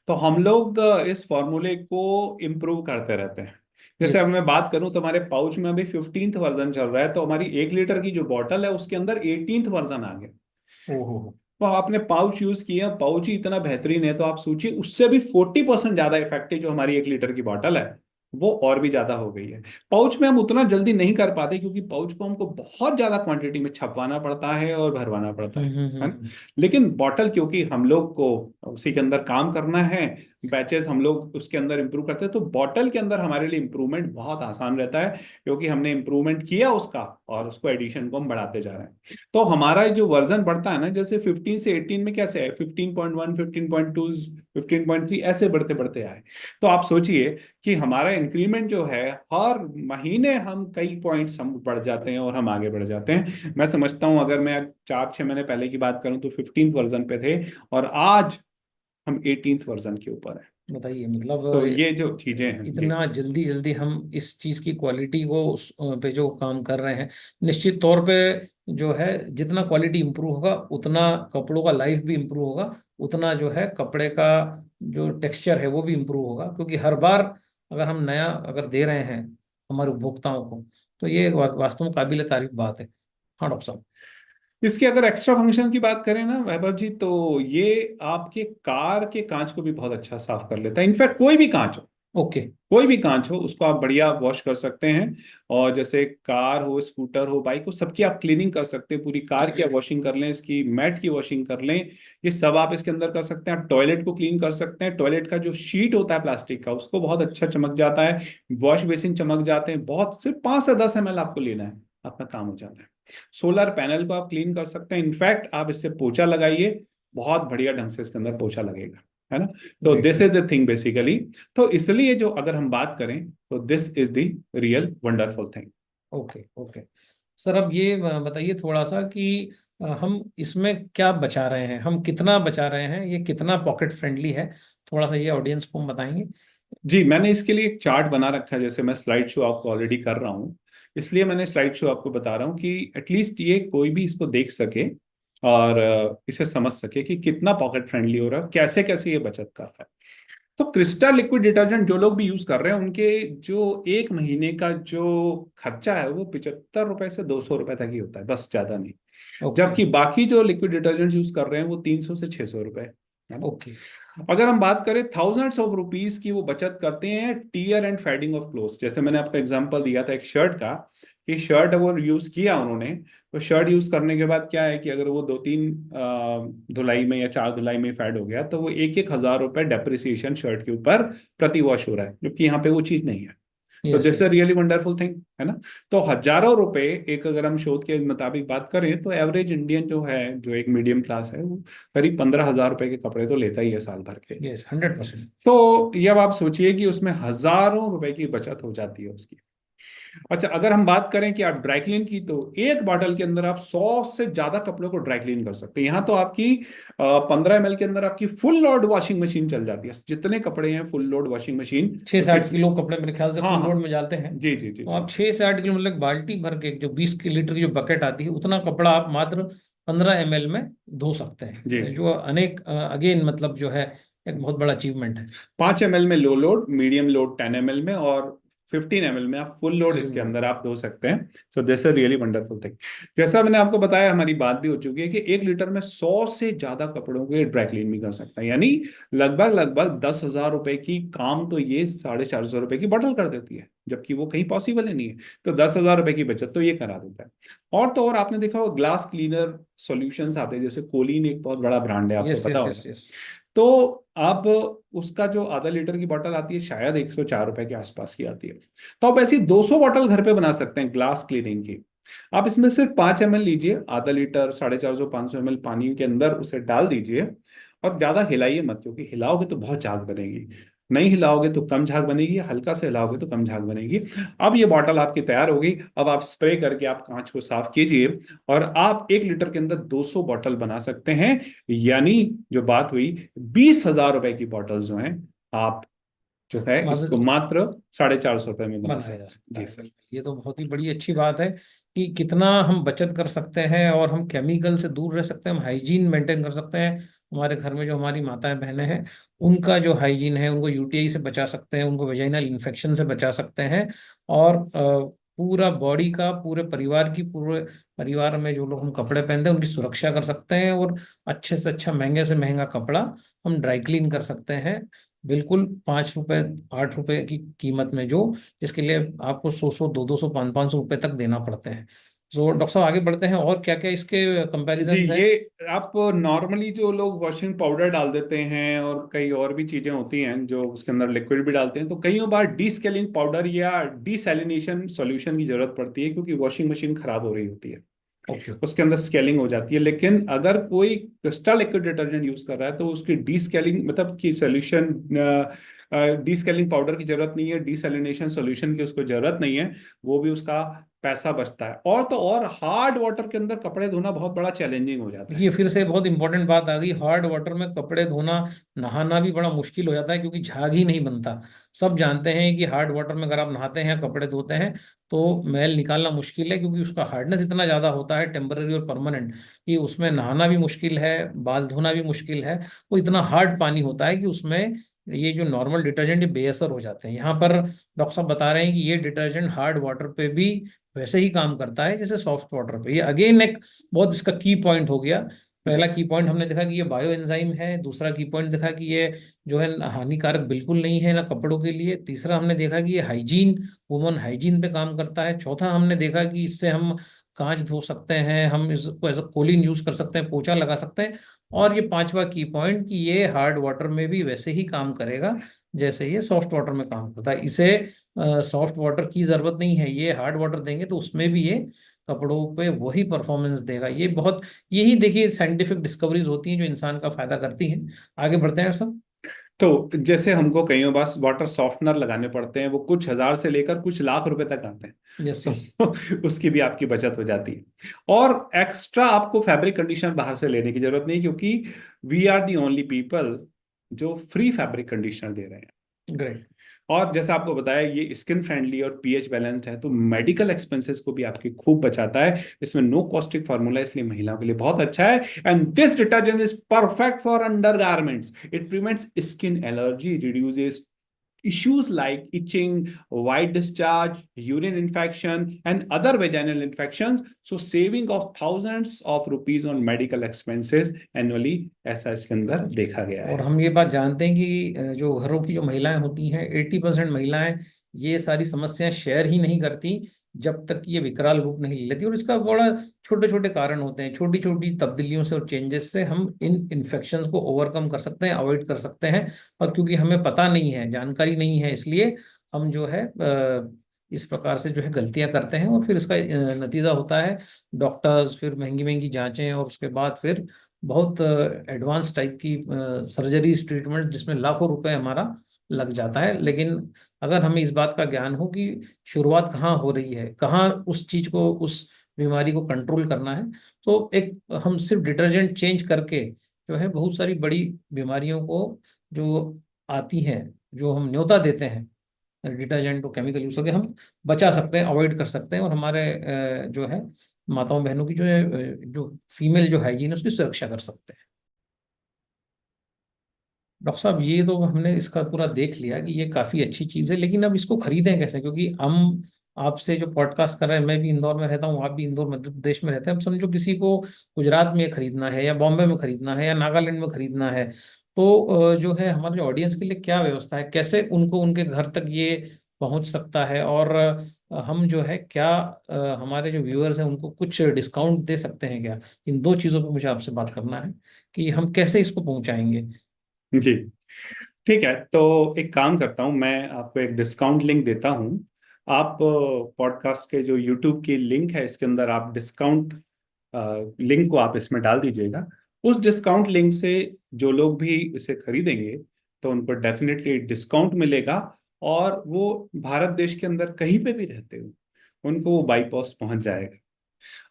तो हम लोग इस फॉर्मूले को इम्प्रूव करते रहते हैं। जैसे यस। अब मैं बात करूं तो हमारे पाउच में अभी 15th वर्जन चल रहा है, तो हमारी 1 लीटर की जो बॉटल है उसके अंदर 18th वर्जन आ गया। ओहो। तो आपने पाउच यूज किया, पाउच ही इतना बेहतरीन है, तो आप सोचिए उससे भी 40% ज्यादा इफेक्टिव जो हमारी 1 लीटर की बॉटल है वो और भी ज्यादा हो गई है। पाउच में हम उतना जल्दी नहीं कर पाते, क्योंकि पाउच को हमको बहुत ज्यादा क्वांटिटी में छपवाना पड़ता है और भरवाना पड़ता है ना। हम्म। लेकिन बॉटल, क्योंकि हम लोग को उसी के अंदर काम करना है, बैचेस हम लोग उसके अंदर इंप्रूव करते हैं, तो बॉटल के अंदर हमारे लिए इंप्रूवमेंट बहुत आसान रहता है, क्योंकि हमने इंप्रूवमेंट किया उसका और उसको एडिशन को हम बढ़ाते जा रहे हैं। तो हमारा जो वर्जन बढ़ता है ना, जैसे 15 से 18 में कैसे है, 15.1, 15.2, 15.3 ऐसे बढ़ते बढ़ते आए। तो आप सोचिए कि हमारा इंक्रीमेंट जो है, हर महीने हम कई पॉइंट्स हम बढ़ जाते हैं और हम आगे बढ़ जाते हैं। मैं समझता हूं अगर मैं 4-6 महीने पहले की बात करूं तो 15th वर्जन पे थे, और आज हम 18th वर्जन के ऊपर है। बताइए, मतलब तो ये जो चीजें हैं जी। इतना जल्दी जल्दी हम इस चीज की क्वालिटी को पे जो काम कर रहे हैं, निश्चित तौर पे जो है जितना क्वालिटी इंप्रूव होगा उतना कपड़ों का लाइफ भी इंप्रूव होगा, उतना जो है कपड़े का जो टेक्सचर है वो भी इंप्रूव होगा, क्योंकि हर बार अगर हम नया अगर दे रहे हैं हमारे उपभोक्ताओं को, तो ये वास्तव में काबिल तारीफ बात है। हाँ डॉक्टर साहब। इसके अगर एक्स्ट्रा फंक्शन की बात करें ना वैभव जी, तो ये आपके कार के कांच को भी बहुत अच्छा साफ कर लेता है। इनफैक्ट कोई भी कांच हो, ओके। कोई भी कांच हो, उसको आप बढ़िया वॉश कर सकते हैं। और जैसे कार हो, स्कूटर हो, बाइक हो, सबकी आप क्लीनिंग कर सकते हैं। पूरी कार की आप वॉशिंग कर लें, इसकी मैट की वॉशिंग कर लें, ये सब आप इसके अंदर कर सकते हैं। आप टॉयलेट को क्लीन कर सकते हैं, टॉयलेट का जो शीट होता है प्लास्टिक का, उसको बहुत अच्छा चमक जाता है। वॉश बेसिन चमक जाते हैं। बहुत सिर्फ 5 से 10 ml आपको लेना है, अपना काम हो जाता है। सोलर पैनल को आप क्लीन कर सकते हैं। इनफैक्ट आप इससे पोछा लगाइए, बहुत बढ़िया ढंग से इसके अंदर पोछा लगेगा, है ना। तो great. This is the thing basically. तो इसलिए जो अगर हम बात करें तो this is the real wonderful thing. Okay okay. Sir अब ये बताइए थोड़ा सा कि हम इसमें क्या बचा रहे हैं, हम कितना बचा रहे हैं, ये कितना पॉकेट फ्रेंडली है, थोड़ा सा ये ऑडियंस को हम बताएंगे। जी, मैंने इसके लिए एक चार्ट बना रखा है। जैसे मैं स्लाइड शो आपको ऑलरेडी कर रहा हूँ, इसलिए मैंने स्लाइड शो आपको बता रहा हूँ कि एटलीस्ट ये कोई भी इसको देख सके और इसे समझ सके कि कितना पॉकेट फ्रेंडली हो रहा है, कैसे कैसे ये बचत कर रहा है। तो क्रिस्टा लिक्विड डिटर्जेंट जो लोग भी यूज कर रहे हैं, उनके जो एक महीने का जो खर्चा है वो 75 रुपए से 200 रुपए तक ही होता है, बस ज्यादा नहीं। ओके जबकि बाकी जो लिक्विड डिटर्जेंट यूज कर रहे हैं वो 300 से 600 रुपए, है ना। ओके। अगर हम बात करें थाउजेंड्स ऑफ रुपीज की, वो बचत करते हैं tier and fading of cloth. जैसे मैंने आपको एग्जांपल दिया था एक शर्ट का, कि शर्ट वो यूज किया उन्होंने, तो शर्ट यूज करने के बाद क्या है कि अगर वो 2-3 धुलाई में या 4 धुलाई में फेड हो गया, तो वो 1-1 हज़ार रुपए डेप्रिसिएशन शर्ट के ऊपर प्रति वॉश हो रहा है, जबकि यहाँ पे वो चीज नहीं है। तो yes this yes. Is really wonderful thing, है ना। तो हजारों रुपए एक, अगर हम शोध के मुताबिक बात करें, तो एवरेज इंडियन जो है, जो एक मीडियम क्लास है, वो करीब 15 हज़ार रुपए के कपड़े तो लेता ही है साल भर के। यस 100%। तो ये अब आप सोचिए कि उसमें हजारों रुपए की बचत हो जाती है उसकी। अच्छा, अगर हम बात करें कि आप ड्राई क्लीन की, तो एक बॉटल के अंदर आप 100 से ज्यादा कपड़ों को ड्राई क्लीन कर सकते हैं। यहाँ तो आपकी 15 ml के अंदर आपकी फुल लोड वॉशिंग मशीन चल जाती है। जितने कपड़े हैं, फुल लोड वॉशिंग मशीन। छः तो साठ किलो कपड़े मेरे ख्याल से हाँ फुल हाँ, लोड में डालते हैं। जी जी जी तो जी आप 6 से 8 किलो मतलब बाल्टी भर के, जो 20 लीटर की जो बकेट आती है, उतना कपड़ा आप मात्र 15 ml में धो सकते जी हैं, जी। जो अनेक अगेन मतलब जो है एक बहुत बड़ा अचीवमेंट है। 5 ml में लो लोड, मीडियम लोड 10 ml में, और 15 ml में आप फुल लोड इसके फुल अंदर आप धो सकते हैं। So this is really wonderful thing. जैसा मैंने आपको बताया, हमारी बात भी हो चुकी है कि 1 लीटर में 100 से ज्यादा कपड़ों के ड्राई क्लीन भी कर सकता है। यानी लगभग लगभग 10 हज़ार रुपए की काम तो ये 450 रुपए की बॉटल कर देती है, जबकि वो कहीं पॉसिबल ही नहीं है। तो 10 हज़ार रुपए की बचत तो ये करा देता है। और तो और आपने देखा होगा ग्लास क्लीनर सॉल्यूशंस आते हैं, जैसे कोलिन एक बहुत बड़ा ब्रांड है, आपको यस पता यस होगा। Yes yes. तो आप उसका जो आधा लीटर की बोतल आती है, शायद 104 रुपए के आसपास की आती है। तो आप ऐसी 200 बोतल घर पे बना सकते हैं ग्लास क्लीनिंग की। आप इसमें सिर्फ 5 ml लीजिए, आधा लीटर 450 500 ml पानी के अंदर उसे डाल दीजिए, और ज्यादा हिलाइए मत, क्योंकि हिलाओगे तो बहुत झाग बनेगी। नहीं हिलाओगे तो कम झाग बनेगी, हल्का से हिलाओगे तो कम झाग बनेगी। अब ये बॉटल आपकी तैयार होगी। अब आप स्प्रे करके आप कांच को साफ कीजिए, और आप 1 लीटर के अंदर 200 बॉटल बना सकते हैं। यानी जो बात हुई, 20 हज़ार रुपए की बॉटल जो है, आप जो है इसको मात्र मात्र 450 रुपए में बना बनाया जा सकते हैं। सकता जी है, सर। बिल्कुल। ये तो बहुत ही बड़ी अच्छी बात है कि कितना हम बचत कर सकते हैं, और हम केमिकल से दूर रह सकते हैं, हम हाइजीन मेंटेन कर सकते हैं। हमारे घर में जो हमारी माताएं बहनें हैं, उनका जो हाइजीन है, उनको यूटीआई से बचा सकते हैं, उनको वेजाइनल इन्फेक्शन से बचा सकते हैं। और पूरा बॉडी का, पूरे परिवार की, पूरे परिवार में जो लोग हम कपड़े पहनते हैं उनकी सुरक्षा कर सकते हैं, और अच्छे से अच्छा, महंगे से महंगा कपड़ा हम ड्राई क्लीन कर सकते हैं। बिल्कुल 5 रुपए, 8 रुपए की कीमत में, जो जिसके लिए आपको 100 100 200 500 500 रुपए तक देना पड़ते हैं। तो डॉक्टर साहब आगे बढ़ते हैं, और क्या क्या इसके जी, कंपैरिजन्स हैं? ये आप नॉर्मली जो लोग वॉशिंग पाउडर डाल देते हैं और कई और भी चीजें होती हैं जो उसके अंदर लिक्विड भी डालते हैं, तो कई बार डीस्केलिंग पाउडर या डीसैलिनेशन सॉल्यूशन की जरूरत पड़ती है, क्योंकि वॉशिंग मशीन खराब हो रही होती है, ओके। उसके अंदर स्केलिंग हो जाती है। लेकिन अगर कोई क्रिस्टल लिक्विड डिटर्जेंट यूज कर रहा है तो उसकी डीस्केलिंग मतलब कि सोल्यूशन, डीस्केलिंग पाउडर की जरूरत नहीं है, डीसैलिनेशन सॉल्यूशन की उसको जरूरत नहीं है, वो भी उसका पैसा बचता है। और तो और हार्ड वाटर के अंदर कपड़े धोना बहुत बड़ा चैलेंजिंग हो जाता देखिए है। फिर से बहुत इंपॉर्टेंट बात आ गई, हार्ड वाटर में कपड़े धोना, नहाना भी बड़ा मुश्किल हो जाता है क्योंकि झाग ही नहीं बनता। सब जानते हैं कि हार्ड वाटर में अगर आप नहाते हैं, कपड़े धोते हैं, तो मैल निकालना मुश्किल है, क्योंकि उसका हार्डनेस इतना ज़्यादा होता है, टेम्पररी और परमानेंट, कि उसमें नहाना भी मुश्किल है, बाल धोना भी मुश्किल है। वो इतना हार्ड पानी होता है कि उसमें ये जो नॉर्मल डिटर्जेंट ये बेअसर हो जाते हैं। यहाँ पर डॉक्टर साहब बता रहे हैं कि ये डिटर्जेंट हार्ड वाटर पे भी वैसे ही काम करता है जैसे सॉफ्ट वाटर पे। ये अगेन एक बहुत इसका की पॉइंट हो गया। जी। पहला की पॉइंट हमने देखा कि ये बायो एंजाइम है, दूसरा की पॉइंट देखा कि ये जो है हानिकारक बिल्कुल नहीं है ना कपड़ों के लिए, तीसरा हमने देखा कि ये हाइजीन, वुमन हाइजीन पे काम करता है, चौथा हमने देखा कि इससे हम कांच धो सकते हैं, हम इसको एज अ कोलिन यूज कर सकते हैं, पोछा लगा सकते हैं, और ये पांचवा की पॉइंट कि ये हार्ड वाटर में भी वैसे ही काम करेगा जैसे ये सॉफ्ट वाटर में काम करता है। इसे सॉफ्ट वाटर की जरूरत नहीं है, ये हार्ड वाटर देंगे तो उसमें भी ये कपड़ों पे वही परफॉर्मेंस देगा। ये बहुत, यही देखिए साइंटिफिक डिस्कवरीज होती हैं जो इंसान का फायदा करती हैं। आगे बढ़ते हैं सब। तो जैसे हमको कई बार वाटर सॉफ्टनर लगाने पड़ते हैं, वो कुछ हजार से लेकर कुछ लाख रुपए तक आते हैं, यस यस। तो उसकी भी आपकी बचत हो जाती है। और एक्स्ट्रा आपको फैब्रिक कंडीशनर बाहर से लेने की जरूरत नहीं, क्योंकि we are the only people जो फ्री फैब्रिक कंडीशनर दे रहे हैं। ग्रेट। और जैसा आपको बताया, ये स्किन फ्रेंडली और पीएच बैलेंस्ड है, तो मेडिकल एक्सपेंसेस को भी आपकी खूब बचाता है। इसमें नो कॉस्टिक फार्मूला, इसलिए महिलाओं के लिए बहुत अच्छा है। And this detergent is perfect for undergarments. It prevents skin allergy, reduces issues like itching, white discharge, urine infection, and other vaginal infections. So saving of thousands of rupees on medical expenses annually, ऐसा इसके अंदर देखा गया और है। हम ये बात जानते हैं कि जो घरों की जो महिलाएं होती हैं, 80% महिलाएं ये सारी समस्याएं शेयर ही नहीं करती जब तक ये विकराल रूप नहीं ले लेती। और इसका बड़ा छोटे छोटे कारण होते हैं, छोटी छोटी तब्दीलियों से और चेंजेस से हम इन इन्फेक्शंस को ओवरकम कर सकते हैं, अवॉइड कर सकते हैं। और क्योंकि हमें पता नहीं है, जानकारी नहीं है, इसलिए हम जो है इस प्रकार से जो है गलतियां करते हैं, और फिर इसका नतीजा होता है डॉक्टर्स, फिर महंगी महंगी जांचें, और उसके बाद फिर बहुत एडवांस टाइप की सर्जरीज, ट्रीटमेंट, जिसमें लाखों रुपए हमारा लग जाता है। लेकिन अगर हमें इस बात का ज्ञान हो कि शुरुआत कहाँ हो रही है, कहाँ उस चीज को, उस बीमारी को कंट्रोल करना है, तो एक हम सिर्फ डिटर्जेंट चेंज करके जो है बहुत सारी बड़ी बीमारियों को जो आती हैं, जो हम न्योता देते हैं डिटर्जेंट और केमिकल यूज करके, हम बचा सकते हैं, अवॉइड कर सकते हैं, और हमारे जो है माताओं बहनों की जो है जो फीमेल जो हाइजीन है उसकी सुरक्षा कर सकते हैं। डॉक्टर साहब ये तो हमने इसका पूरा देख लिया कि ये काफ़ी अच्छी चीज़ है, लेकिन अब इसको खरीदें कैसे? क्योंकि हम आपसे जो पॉडकास्ट कर रहे हैं, मैं भी इंदौर में रहता हूँ, आप भी इंदौर मध्य प्रदेश में रहते हैं। अब समझो किसी को गुजरात में खरीदना है, या बॉम्बे में खरीदना है, या नागालैंड में खरीदना है, तो जो है हमारे ऑडियंस के लिए क्या व्यवस्था है, कैसे उनको उनके घर तक ये पहुंच सकता है? और हम जो है क्या हमारे जो व्यूअर्स हैं उनको कुछ डिस्काउंट दे सकते हैं क्या? इन दो चीज़ों पर मुझे आपसे बात करना है कि हम कैसे इसको पहुंचाएंगे। जी, ठीक है। तो एक काम करता हूँ, मैं आपको एक डिस्काउंट लिंक देता हूँ। आप पॉडकास्ट के जो यूट्यूब की लिंक है, इसके अंदर आप डिस्काउंट लिंक को आप इसमें डाल दीजिएगा। उस डिस्काउंट लिंक से जो लोग भी इसे खरीदेंगे, तो उनको डेफिनेटली डिस्काउंट मिलेगा। और वो भारत देश के अंदर कहीं पे भी रहते हो, उनको वो बाई पोस्ट पहुंच जाएगा।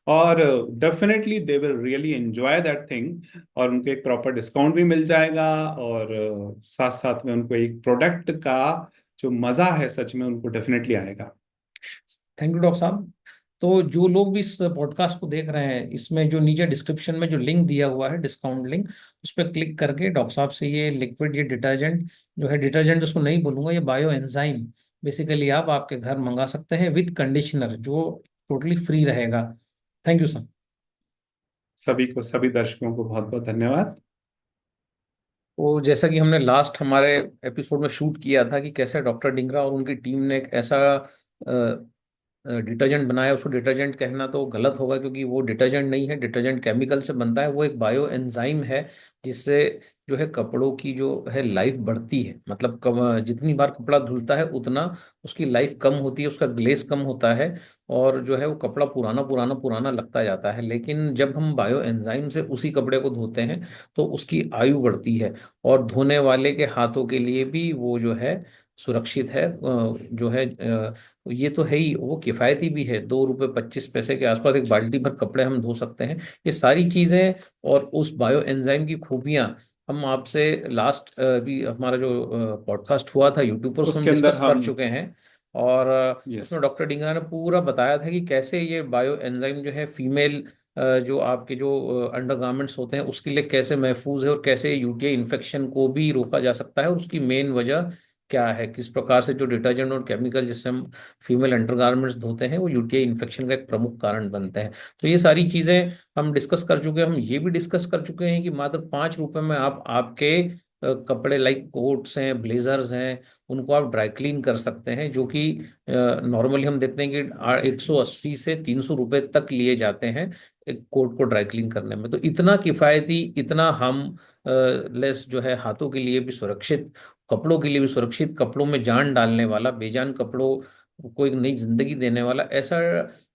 और definitely they will really enjoy that thing, और उनको एक प्रॉपर डिस्काउंट भी मिल जाएगा। और साथ साथ में उनको एक प्रोडक्ट का जो मजा है सच में उनको डेफिनेटली आएगा। थैंक यू डॉक्टर साहब। तो जो लोग भी इस पॉडकास्ट को देख रहे हैं, इसमें जो नीचे डिस्क्रिप्शन में जो लिंक दिया हुआ है, डिस्काउंट लिंक, उस पर क्लिक करके डॉक्टर साहब से ये लिक्विड, ये डिटर्जेंट जो है, डिटर्जेंट उसको नहीं बोलूंगा, ये बायो एंजाइम बेसिकली आप आपके घर मंगा सकते हैं विद कंडीशनर, जो टोटली फ्री रहेगा। Thank you sir. सभी को, सभी दर्शकों को बहुत बहुत धन्यवाद। तो जैसा कि हमने लास्ट हमारे एपिसोड में शूट किया था कि कैसे डॉक्टर डिंगरा और उनकी टीम ने एक ऐसा डिटर्जेंट बनाया, उसको डिटर्जेंट कहना तो गलत होगा क्योंकि वो डिटर्जेंट नहीं है, डिटर्जेंट केमिकल से बनता है। वो एक बायो एंजाइम है जिससे जो है कपड़ों की जो है लाइफ बढ़ती है। मतलब जितनी बार कपड़ा धुलता है उतना उसकी लाइफ कम होती है, उसका ग्लेस कम होता है, और जो है वो कपड़ा पुराना पुराना पुराना लगता जाता है। लेकिन जब हम बायो एंजाइम से उसी कपड़े को धोते हैं तो उसकी आयु बढ़ती है, और धोने वाले के हाथों के लिए भी वो जो है सुरक्षित है। जो है ये तो है ही, वो किफ़ायती भी है। 2 रुपये 25 पैसे के आसपास एक बाल्टी भर कपड़े हम धो सकते हैं। ये सारी चीज़ें और उस बायो एंजाइम की खूबियाँ हम आपसे लास्ट भी हमारा जो पॉडकास्ट हुआ था यूट्यूब पर, उसमें हम उसके अंदर डिस्कस कर हम, चुके हैं। और यस उसमें डॉक्टर डिंगरा ने पूरा बताया था कि कैसे ये बायो एंजाइम जो है फीमेल जो आपके जो अंडरगारमेंट्स होते हैं उसके लिए कैसे महफूज है, और कैसे यूटीआई इन्फेक्शन को भी रोका जा सकता है, और उसकी मेन वजह क्या है, किस प्रकार से जो डिटर्जेंट और केमिकल जिससे हम फीमेल अंडरगारमेंट्स धोते हैं वो यूटीआई इन्फेक्शन का एक प्रमुख कारण बनते हैं। तो ये सारी चीजें हम डिस्कस कर चुके हैं। हम ये भी डिस्कस कर चुके हैं कि मात्र 5 रुपए में आप आपके कपड़े लाइक कोट्स हैं, ब्लेजर्स हैं, उनको आप ड्राई क्लीन कर सकते हैं, जो कि नॉर्मली हम देखते हैं कि 180 से 300 रुपए तक लिए जाते हैं एक कोट को ड्राई क्लीन करने में। तो इतना किफायती, इतना हम लेस जो है, हाथों के लिए भी सुरक्षित, कपड़ों के लिए भी सुरक्षित, कपड़ों में जान डालने वाला, बेजान कपड़ों को एक नई जिंदगी देने वाला ऐसा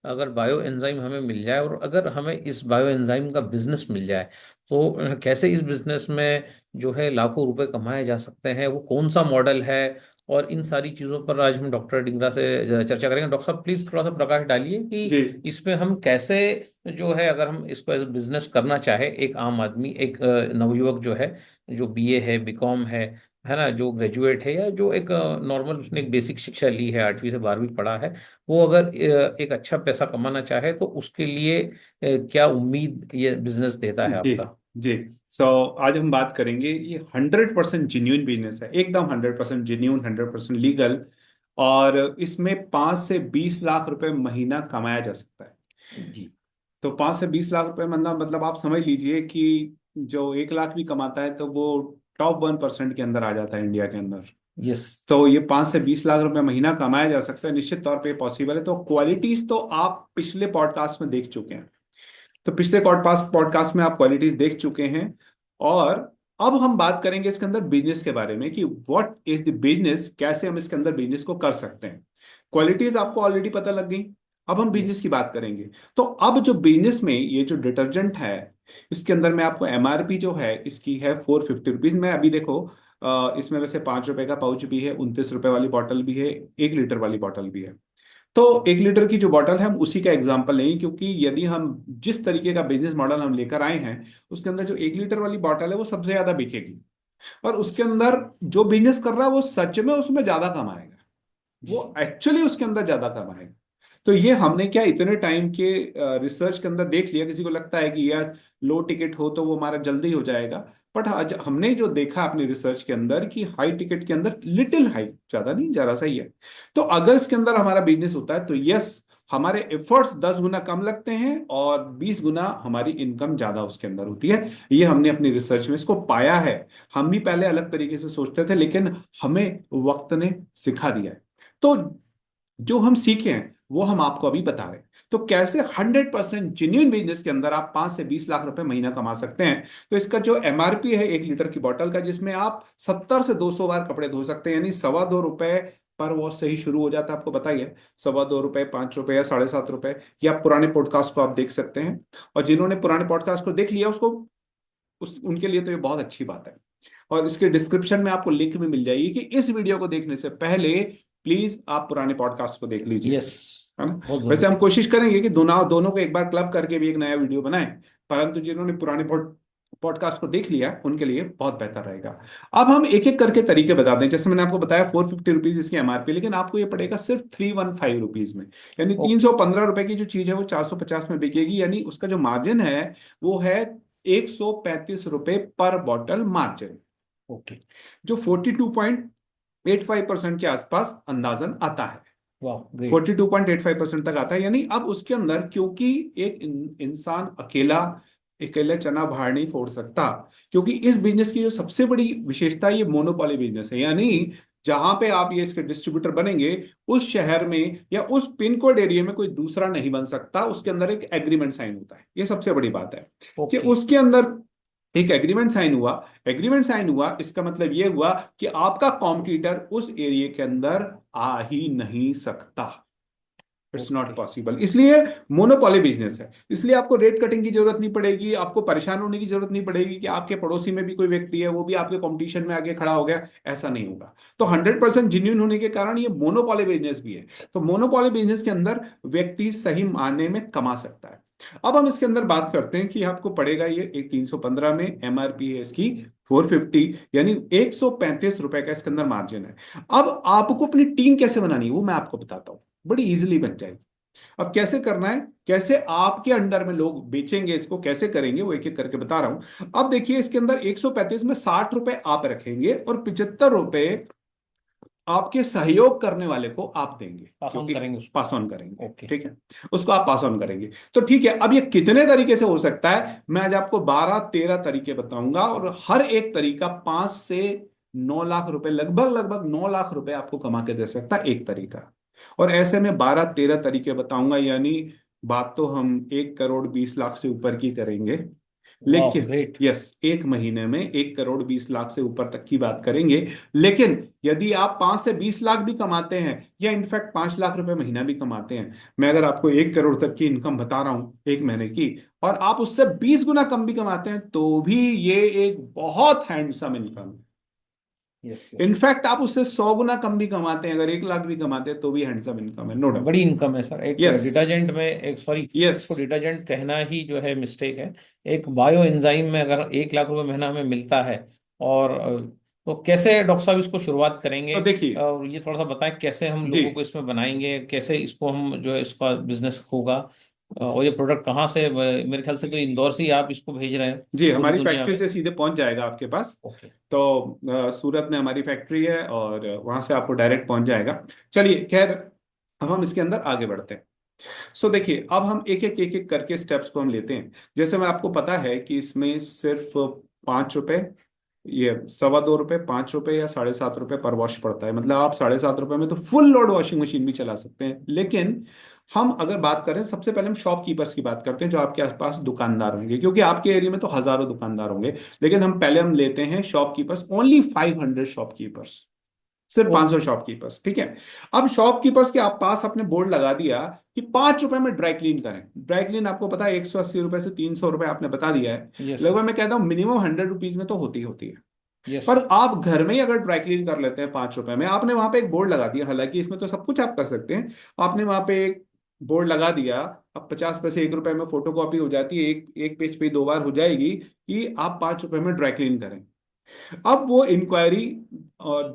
अगर बायो एंजाइम हमें मिल जाए, और अगर हमें इस बायो एंजाइम का बिजनेस मिल जाए, तो कैसे इस बिजनेस में जो है लाखों रुपए कमाए जा सकते हैं, वो कौन सा मॉडल है, और इन सारी चीज़ों पर आज हम डॉक्टर डिंगरा से चर्चा करेंगे। डॉक्टर साहब प्लीज थोड़ा सा प्रकाश डालिए कि जी। इसमें हम कैसे जो है, अगर हम इसको एज बिजनेस करना चाहे, एक आम आदमी, एक नवयुवक जो है, जो बीए है, बीकॉम है ना, जो ग्रेजुएट है, या जो एक नॉर्मल उसने एक बेसिक शिक्षा ली है, 8वीं से 12वीं पढ़ा है, वो अगर एक अच्छा पैसा कमाना चाहे तो उसके लिए क्या उम्मीद ये बिजनेस देता है जी। आपका? जी। सो आज हम बात करेंगे, ये 100% जेन्यून बिजनेस है, एकदम 100% जेन्यून, 100% लीगल। और इसमें 5 से 20 लाख रुपए महीना कमाया जा सकता है। जी। तो 5 से 20 लाख रुपए मतलब आप समझ लीजिए कि जो 1 लाख भी कमाता है तो वो टॉप 1% के अंदर आ जाता है इंडिया के अंदर। यस। तो ये 5 से 20 लाख रुपए महीना कमाया जा सकता है, निश्चित तौर पे पॉसिबल है। तो क्वालिटीज तो आप पिछले पॉडकास्ट में देख चुके हैं। तो पिछले पॉडकास्ट पॉडकास्ट में आप क्वालिटीज देख चुके हैं। और अब हम बात करेंगे इसके अंदर बिजनेस के बारे में कि व्हाट इज द बिजनेस, कैसे हम इसके अंदर बिजनेस को कर सकते हैं। क्वालिटीज आपको ऑलरेडी पता लग गई। अब हम यस। बिजनेस की बात करेंगे। तो अब जो बिजनेस में ये जो डिटर्जेंट है, इसके अंदर मैं आपको एमआरपी जो है इसकी है 450 रुपीज में। अभी देखो, इसमें वैसे 5 रुपए का पाउच भी है, 29 रुपए वाली बॉटल भी है, 1 लीटर वाली बॉटल भी है। तो 1 लीटर की जो बॉटल है हम उसी का एग्जांपल लेंगे, क्योंकि यदि हम जिस तरीके का बिजनेस मॉडल हम लेकर आए हैं उसके अंदर जो 1 लीटर वाली बॉटल है वो सबसे ज्यादा बिकेगी। और उसके अंदर जो बिजनेस कर रहा है वो सच में उसमें ज्यादा कमाएगा, वो एक्चुअली उसके अंदर ज्यादा कमाएगा। तो ये हमने क्या इतने टाइम के रिसर्च के अंदर देख लिया। किसी को लगता है कि यार लो टिकट हो तो वो हमारा जल्दी हो जाएगा, बट आज हमने जो देखा अपनी रिसर्च के अंदर कि हाई टिकट के अंदर लिटिल हाई, ज्यादा नहीं, जरा सा ही है। तो अगर इसके अंदर हमारा बिजनेस होता है तो यस, हमारे एफर्ट्स 10 गुना कम लगते हैं और 20 गुना हमारी इनकम ज्यादा उसके अंदर होती है। ये हमने अपनी रिसर्च में इसको पाया है। हम भी पहले अलग तरीके से सोचते थे, लेकिन हमें वक्त ने सिखा दिया है। तो जो हम सीखे हैं वो हम आपको अभी बता रहे हैं। तो कैसे 100% जेन्यून बिजनेस के अंदर आप 5 से 20 लाख रुपए महीना कमा सकते हैं। तो इसका जो एमआरपी है 1 लीटर की बोतल का, जिसमें आप 70 से 200 बार कपड़े धो सकते हैं, यानी 2.25 रुपए पर वॉश से ही शुरू हो जाता है। आपको बताइए, 2.25 रुपए, 5 रुपए या 7.5 रुपए। या पुराने पॉडकास्ट को आप देख सकते हैं। और जिन्होंने पुराने पॉडकास्ट को देख लिया उसको, उनके लिए तो ये बहुत अच्छी बात है। और इसके डिस्क्रिप्शन में आपको लिंक भी मिल जाएगी कि इस वीडियो को देखने से पहले प्लीज आप पुराने पॉडकास्ट को देख लीजिए, यस। है ना। बहुत वैसे हम जरूरी। कोशिश करेंगे कि दोनों दोनों को एक बार क्लब करके भी एक नया वीडियो बनाएं, परंतु जिन्होंने पुराने पॉडकास्ट को देख लिया उनके लिए बहुत बेहतर रहेगा। अब हम एक एक करके तरीके बता दें। जैसे मैंने आपको बताया 450 रुपीज इसकी एमआरपी, लेकिन आपको ये पड़ेगा सिर्फ 315 रुपीज में। यानी तीन ओके। सौ पंद्रह रुपए की जो चीज है वो 450 में बिकेगी, यानी उसका जो मार्जिन है वो है 135 रुपए पर बॉटल मार्जिन, ओके। जो 42.85% के आसपास अंदाजन आता है। वाह, ग्रेट। 42.85% तक आता है। यानी अब उसके अंदर, क्योंकि एक इंसान अकेला अकेले चना बाहर नहीं फोड़ सकता, क्योंकि इस बिजनेस की जो सबसे बड़ी विशेषता है, ये मोनोपोली बिजनेस है। यानी जहां पे आप ये इसके डिस्ट्रीब्यूटर बनेंगे, उस शहर में या उस पिन कोड एरिया में कोई दूसरा नहीं बन सकता। उसके अंदर एक एग्रीमेंट साइन होता है, ये सबसे बड़ी बात है कि ओके। उसके अंदर एक एग्रीमेंट साइन हुआ। एग्रीमेंट साइन हुआ, इसका मतलब ये हुआ कि आपका कॉम्पिटिटर उस एरिया के अंदर आ ही नहीं सकता। It's not okay. पॉसिबल। इसलिए मोनोपोली बिजनेस है, इसलिए आपको रेट कटिंग की जरूरत नहीं पड़ेगी, आपको परेशान होने की जरूरत नहीं पड़ेगी कि आपके पड़ोसी में भी कोई व्यक्ति है वो भी आपके कंपटीशन में आगे खड़ा हो गया, ऐसा नहीं होगा। तो 100% जेन्युइन होने के कारण ये मोनोपोली बिजनेस भी है। तो मोनोपोली बिजनेस के अंदर व्यक्ति सही मायने में कमा सकता है। अब हम इसके अंदर बात करते हैं कि आपको पड़ेगा ये एक 315 में, एमआरपी है इसकी 450, यानी ₹135 का इसके अंदर मार्जिन है। अब आपको अपनी टीम कैसे बनानी है वो मैं आपको बताता हूं, बड़ी इजीली बन जाएगी। अब कैसे करना है, कैसे आपके अंडर में लोग बेचेंगे इसको, कैसे करेंगे, वो एक एक करके बता रहा हूं। अब देखिए इसके अंदर 135 में ₹60 आप रखेंगे और ₹75 आपके सहयोग करने वाले को आप देंगे, पास ऑन क्योंकि करेंगे उसको। पास ऑन करेंगे, ओके। ठीक है, उसको आप पास ऑन करेंगे। तो ठीक है, अब ये कितने तरीके से हो सकता है, मैं आज आपको 12-13 तरीके बताऊंगा, और हर एक तरीका 5 से 9 लाख रुपए, लगभग लगभग 9 लाख रुपए आपको कमा के दे सकता है एक तरीका। और ऐसे में 12-13 तरीके बताऊंगा, यानी बात तो हम 1 करोड़ 20 लाख से ऊपर की करेंगे। वाह, लेकिन ग्रेट। यस, एक महीने में 1 करोड़ 20 लाख से ऊपर तक की बात करेंगे। लेकिन यदि आप 5 से 20 लाख भी कमाते हैं, या इनफैक्ट 5 लाख रुपए महीना भी कमाते हैं, मैं अगर आपको 1 करोड़ तक की इनकम बता रहा हूं एक महीने की, और आप उससे 20 गुना कम भी कमाते हैं, तो भी ये एक बहुत हैंडसम इनकम है। Yes, yes. इनफैक्ट आप उससे 100 गुना कम भी कमाते हैं, अगर 1 लाख भी कमाते हैं, तो भी हैंडसम इनकम है, नो डाउट। बड़ी इनकम है सर। एक यस, डिटर्जेंट में, एक सॉरी, यस। इसको डिटर्जेंट कहना ही जो है मिस्टेक है। एक बायो एंजाइम में अगर 1 लाख रुपए महीना हमें मिलता है, और तो कैसे डॉक्टर साहब इसको शुरुआत करेंगे? तो देखिए, और ये थोड़ा सा बताएं कैसे हम जी लोगों को इसमें बनाएंगे, कैसे इसको हम जो है इसका बिजनेस होगा। और ये प्रोडक्ट कहाँ से, मेरे ख्याल से तो इंदौर से ही आप इसको भेज रहे हैं जी, पूरी हमारी दुनिया फैक्ट्री में। से सीधे पहुंच जाएगा आपके पास। ओके। तो सूरत में हमारी फैक्ट्री है, और वहां से आपको डायरेक्ट पहुंच जाएगा। चलिए, खैर, अब हम इसके अंदर आगे बढ़ते हैं। सो देखिए, अब हम एक एक करके स्टेप्स को हम लेते हैं। जैसे मैं आपको पता है कि इसमें सिर्फ 5 रुपए, ये ₹2.25, ₹5 या ₹7.5 पर वॉश पड़ता है। मतलब आप ₹7.5 में तो फुल लोड वॉशिंग मशीन भी चला सकते हैं। लेकिन हम अगर बात करें, सबसे पहले हम शॉपकीपर्स की बात करते हैं, जो आपके आसपास दुकानदार होंगे, क्योंकि आपके एरिया में तो हजारों दुकानदार होंगे। लेकिन हम लेते हैं शॉपकीपर्स, ओनली 500 शॉपकीपर्स, सिर्फ 500 ओके। शॉपकीपर्स, ठीक है। अब शॉपकीपर्स के आप पास आपने बोर्ड लगा दिया कि ₹5 में ड्राई क्लीन करें। ड्राई क्लीन आपको पता है ₹180 से ₹300 आपने बता दिया है। यस, लगभग यस। मैं कहता हूं मिनिमम ₹100 में तो होती ही होती है। यस पर सर। आप घर में ही अगर ड्राई क्लीन कर लेते हैं ₹5 में, आपने वहां पे एक बोर्ड लगा दिया, हालांकि इसमें तो सब कुछ आप कर सकते हैं। आपने वहां पे एक बोर्ड लगा दिया, अब 50 पैसे ₹1 में फोटो कॉपी हो जाती है, एक एक पेज पे 2 बार हो जाएगी कि आप ₹5 में ड्राई क्लीन करें। अब वो इंक्वायरी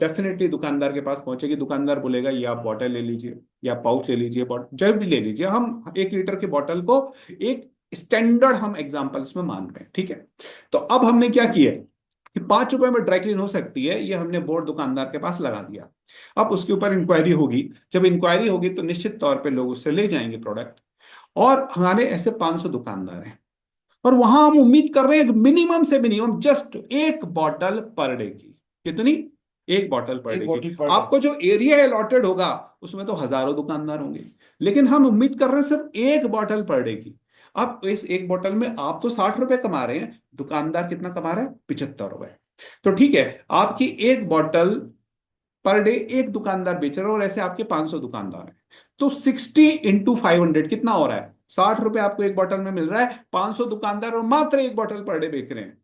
डेफिनेटली दुकानदार के पास पहुंचेगी। दुकानदार बोलेगा ये आप बॉटल ले लीजिए, या पाउच ले लीजिए, जब भी ले लीजिए। हम 1 लीटर की बॉटल को एक स्टैंडर्ड हम एग्जांपल इसमें मान रहे हैं, ठीक है। तो अब हमने क्या किया कि ₹5 में ड्राई क्लीन हो सकती है, ये हमने बोर्ड दुकानदार के पास लगा दिया। अब उसके ऊपर इंक्वायरी होगी। जब इंक्वायरी होगी तो निश्चित तौर पे लोग उससे ले जाएंगे प्रोडक्ट। और हमारे ऐसे 500 दुकानदार हैं, और वहां हम उम्मीद कर रहे हैं मिनिमम से मिनिमम जस्ट एक बॉटल पर डे की। कितनी? एक बॉटल पर एक डे की। बोतल पर डे। आपको जो एरिया अलॉटेड होगा उसमें तो हजारों दुकानदार होंगे, लेकिन हम उम्मीद कर रहे हैं सिर्फ एक बॉटल पर डे की। अब इस एक बॉटल में आप तो ₹60 कमा रहे हैं, दुकानदार कितना कमा रहा है? ₹75। तो ठीक है, आपकी एक बॉटल पर डे एक दुकानदार बेच रहा है, और ऐसे आपके 500 दुकानदार हैं। तो 60 × 500 कितना हो रहा है? ₹60 आपको एक बोतल में मिल रहा है, 500 दुकानदार और मात्र एक बोतल पर डे बेच रहे हैं।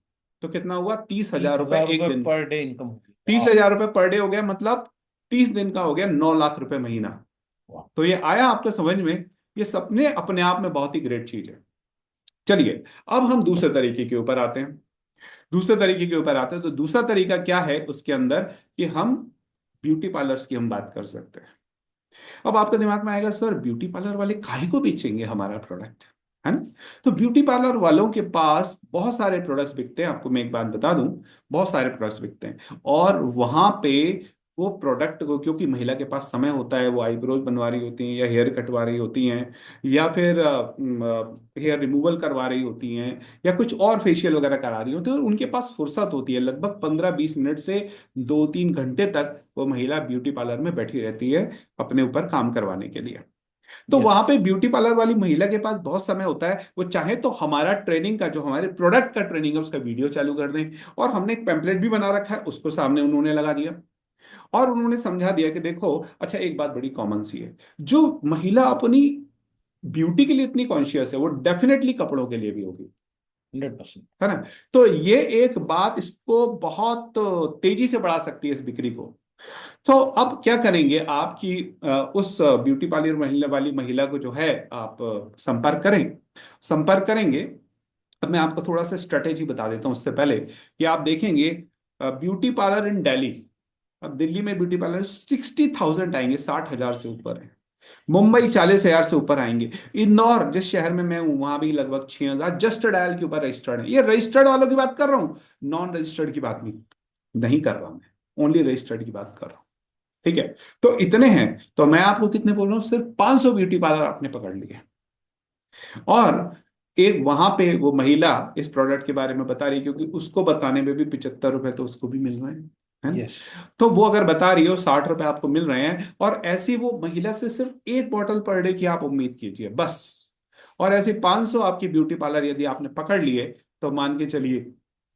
तो कितना हुआ? तीस तीस हजार रुपए हजार एक रुपये दिन का। पर डे इनकम होगी। तीस वाह। हजार रुपए पर डे हो गया, मतलब 30 दिन का हो गया, ₹9 लाख महीना। वाह। तो ये आया आपको समझ में? ये सपने अपने आप में बहुत ही ग्रेट चीज है। चलिए, अब हम दूसरे तरीके के ऊपर आते हैं। दूसरे तरीके के ऊपर आते हैं, तो दूसरा तरीका क्या है उसके अंदर, कि हम ब्यूटी पार्लर्स की हम बात कर सकते हैं। अब आपके दिमाग में आएगा, सर ब्यूटी पार्लर वाले काहे को बेचेंगे हमारा प्रोडक्ट, है ना? तो ब्यूटी पार्लर वालों के पास बहुत सारे प्रोडक्ट्स बिकते हैं। आपको मैं एक बात बता दूं, बहुत सारे प्रोडक्ट्स बिकते हैं, और वहां पे वो प्रोडक्ट को, क्योंकि महिला के पास समय होता है, वो आईब्रोज बनवा रही होती हैं या हेयर कटवा रही होती हैं या फिर हेयर रिमूवल करवा रही होती हैं या कुछ और फेशियल वगैरह करा रही होती है, तो उनके पास फुर्सत होती है लगभग 15-20 मिनट से 2-3 घंटे तक वो महिला ब्यूटी पार्लर में बैठी रहती है अपने ऊपर काम करवाने के लिए। तो यस। वहां पे ब्यूटी पार्लर वाली महिला के पास बहुत समय होता है, वो चाहे तो हमारा ट्रेनिंग का, जो हमारे प्रोडक्ट का ट्रेनिंग है उसका वीडियो चालू कर दें, और हमने एक पेम्पलेट भी बना रखा है उसको सामने उन्होंने लगा दिया और उन्होंने समझा दिया कि देखो, अच्छा एक बात बड़ी कॉमन सी है, जो महिला अपनी ब्यूटी के लिए इतनी कॉन्शियस है वो डेफिनेटली कपड़ों के लिए भी होगी, 100%। है ना। तो ये एक बात इसको बहुत तेजी से बढ़ा सकती है, इस बिक्री को। तो अब क्या करेंगे, आपकी उस ब्यूटी पार्लर महिला वाली महिला को जो है आप संपर्क करें, संपर्क करेंगे। अब मैं आपको थोड़ा सा स्ट्रेटेजी बता देता हूं उससे पहले कि आप देखेंगे ब्यूटी पार्लर इन दिल्ली, अब दिल्ली में ब्यूटी पार्लर 60,000 आएंगे, 60,000 से ऊपर है। मुंबई यस। 40,000 से ऊपर आएंगे। इंदौर जिस शहर में मैं हूं वहां भी लगभग 6,000 जस्ट डायल के ऊपर रजिस्टर्ड है। ये रजिस्टर्ड वालों की बात कर रहा हूँ, नॉन रजिस्टर्ड की बात नहीं नहीं कर रहा मैं, ओनली रजिस्टर्ड की बात कर रहा हूँ। ठीक है, तो इतने हैं। तो मैं आपको कितने बोल रहा हूँ, सिर्फ 500 ब्यूटी पार्लर आपने पकड़ लिए। और एक वहां पे वो महिला इस प्रोडक्ट के बारे में बता रही है, क्योंकि उसको बताने में भी 75 रुपए तो उसको भी मिल रहे हैं, है ना। यस। तो वो अगर बता रही हो 60 रुपए आपको मिल रहे हैं, और ऐसी वो महिला से सिर्फ एक बॉटल पर डे की आप उम्मीद कीजिए बस। और ऐसे 500 आपकी ब्यूटी पार्लर यदि आपने पकड़ लिए, तो मान के चलिए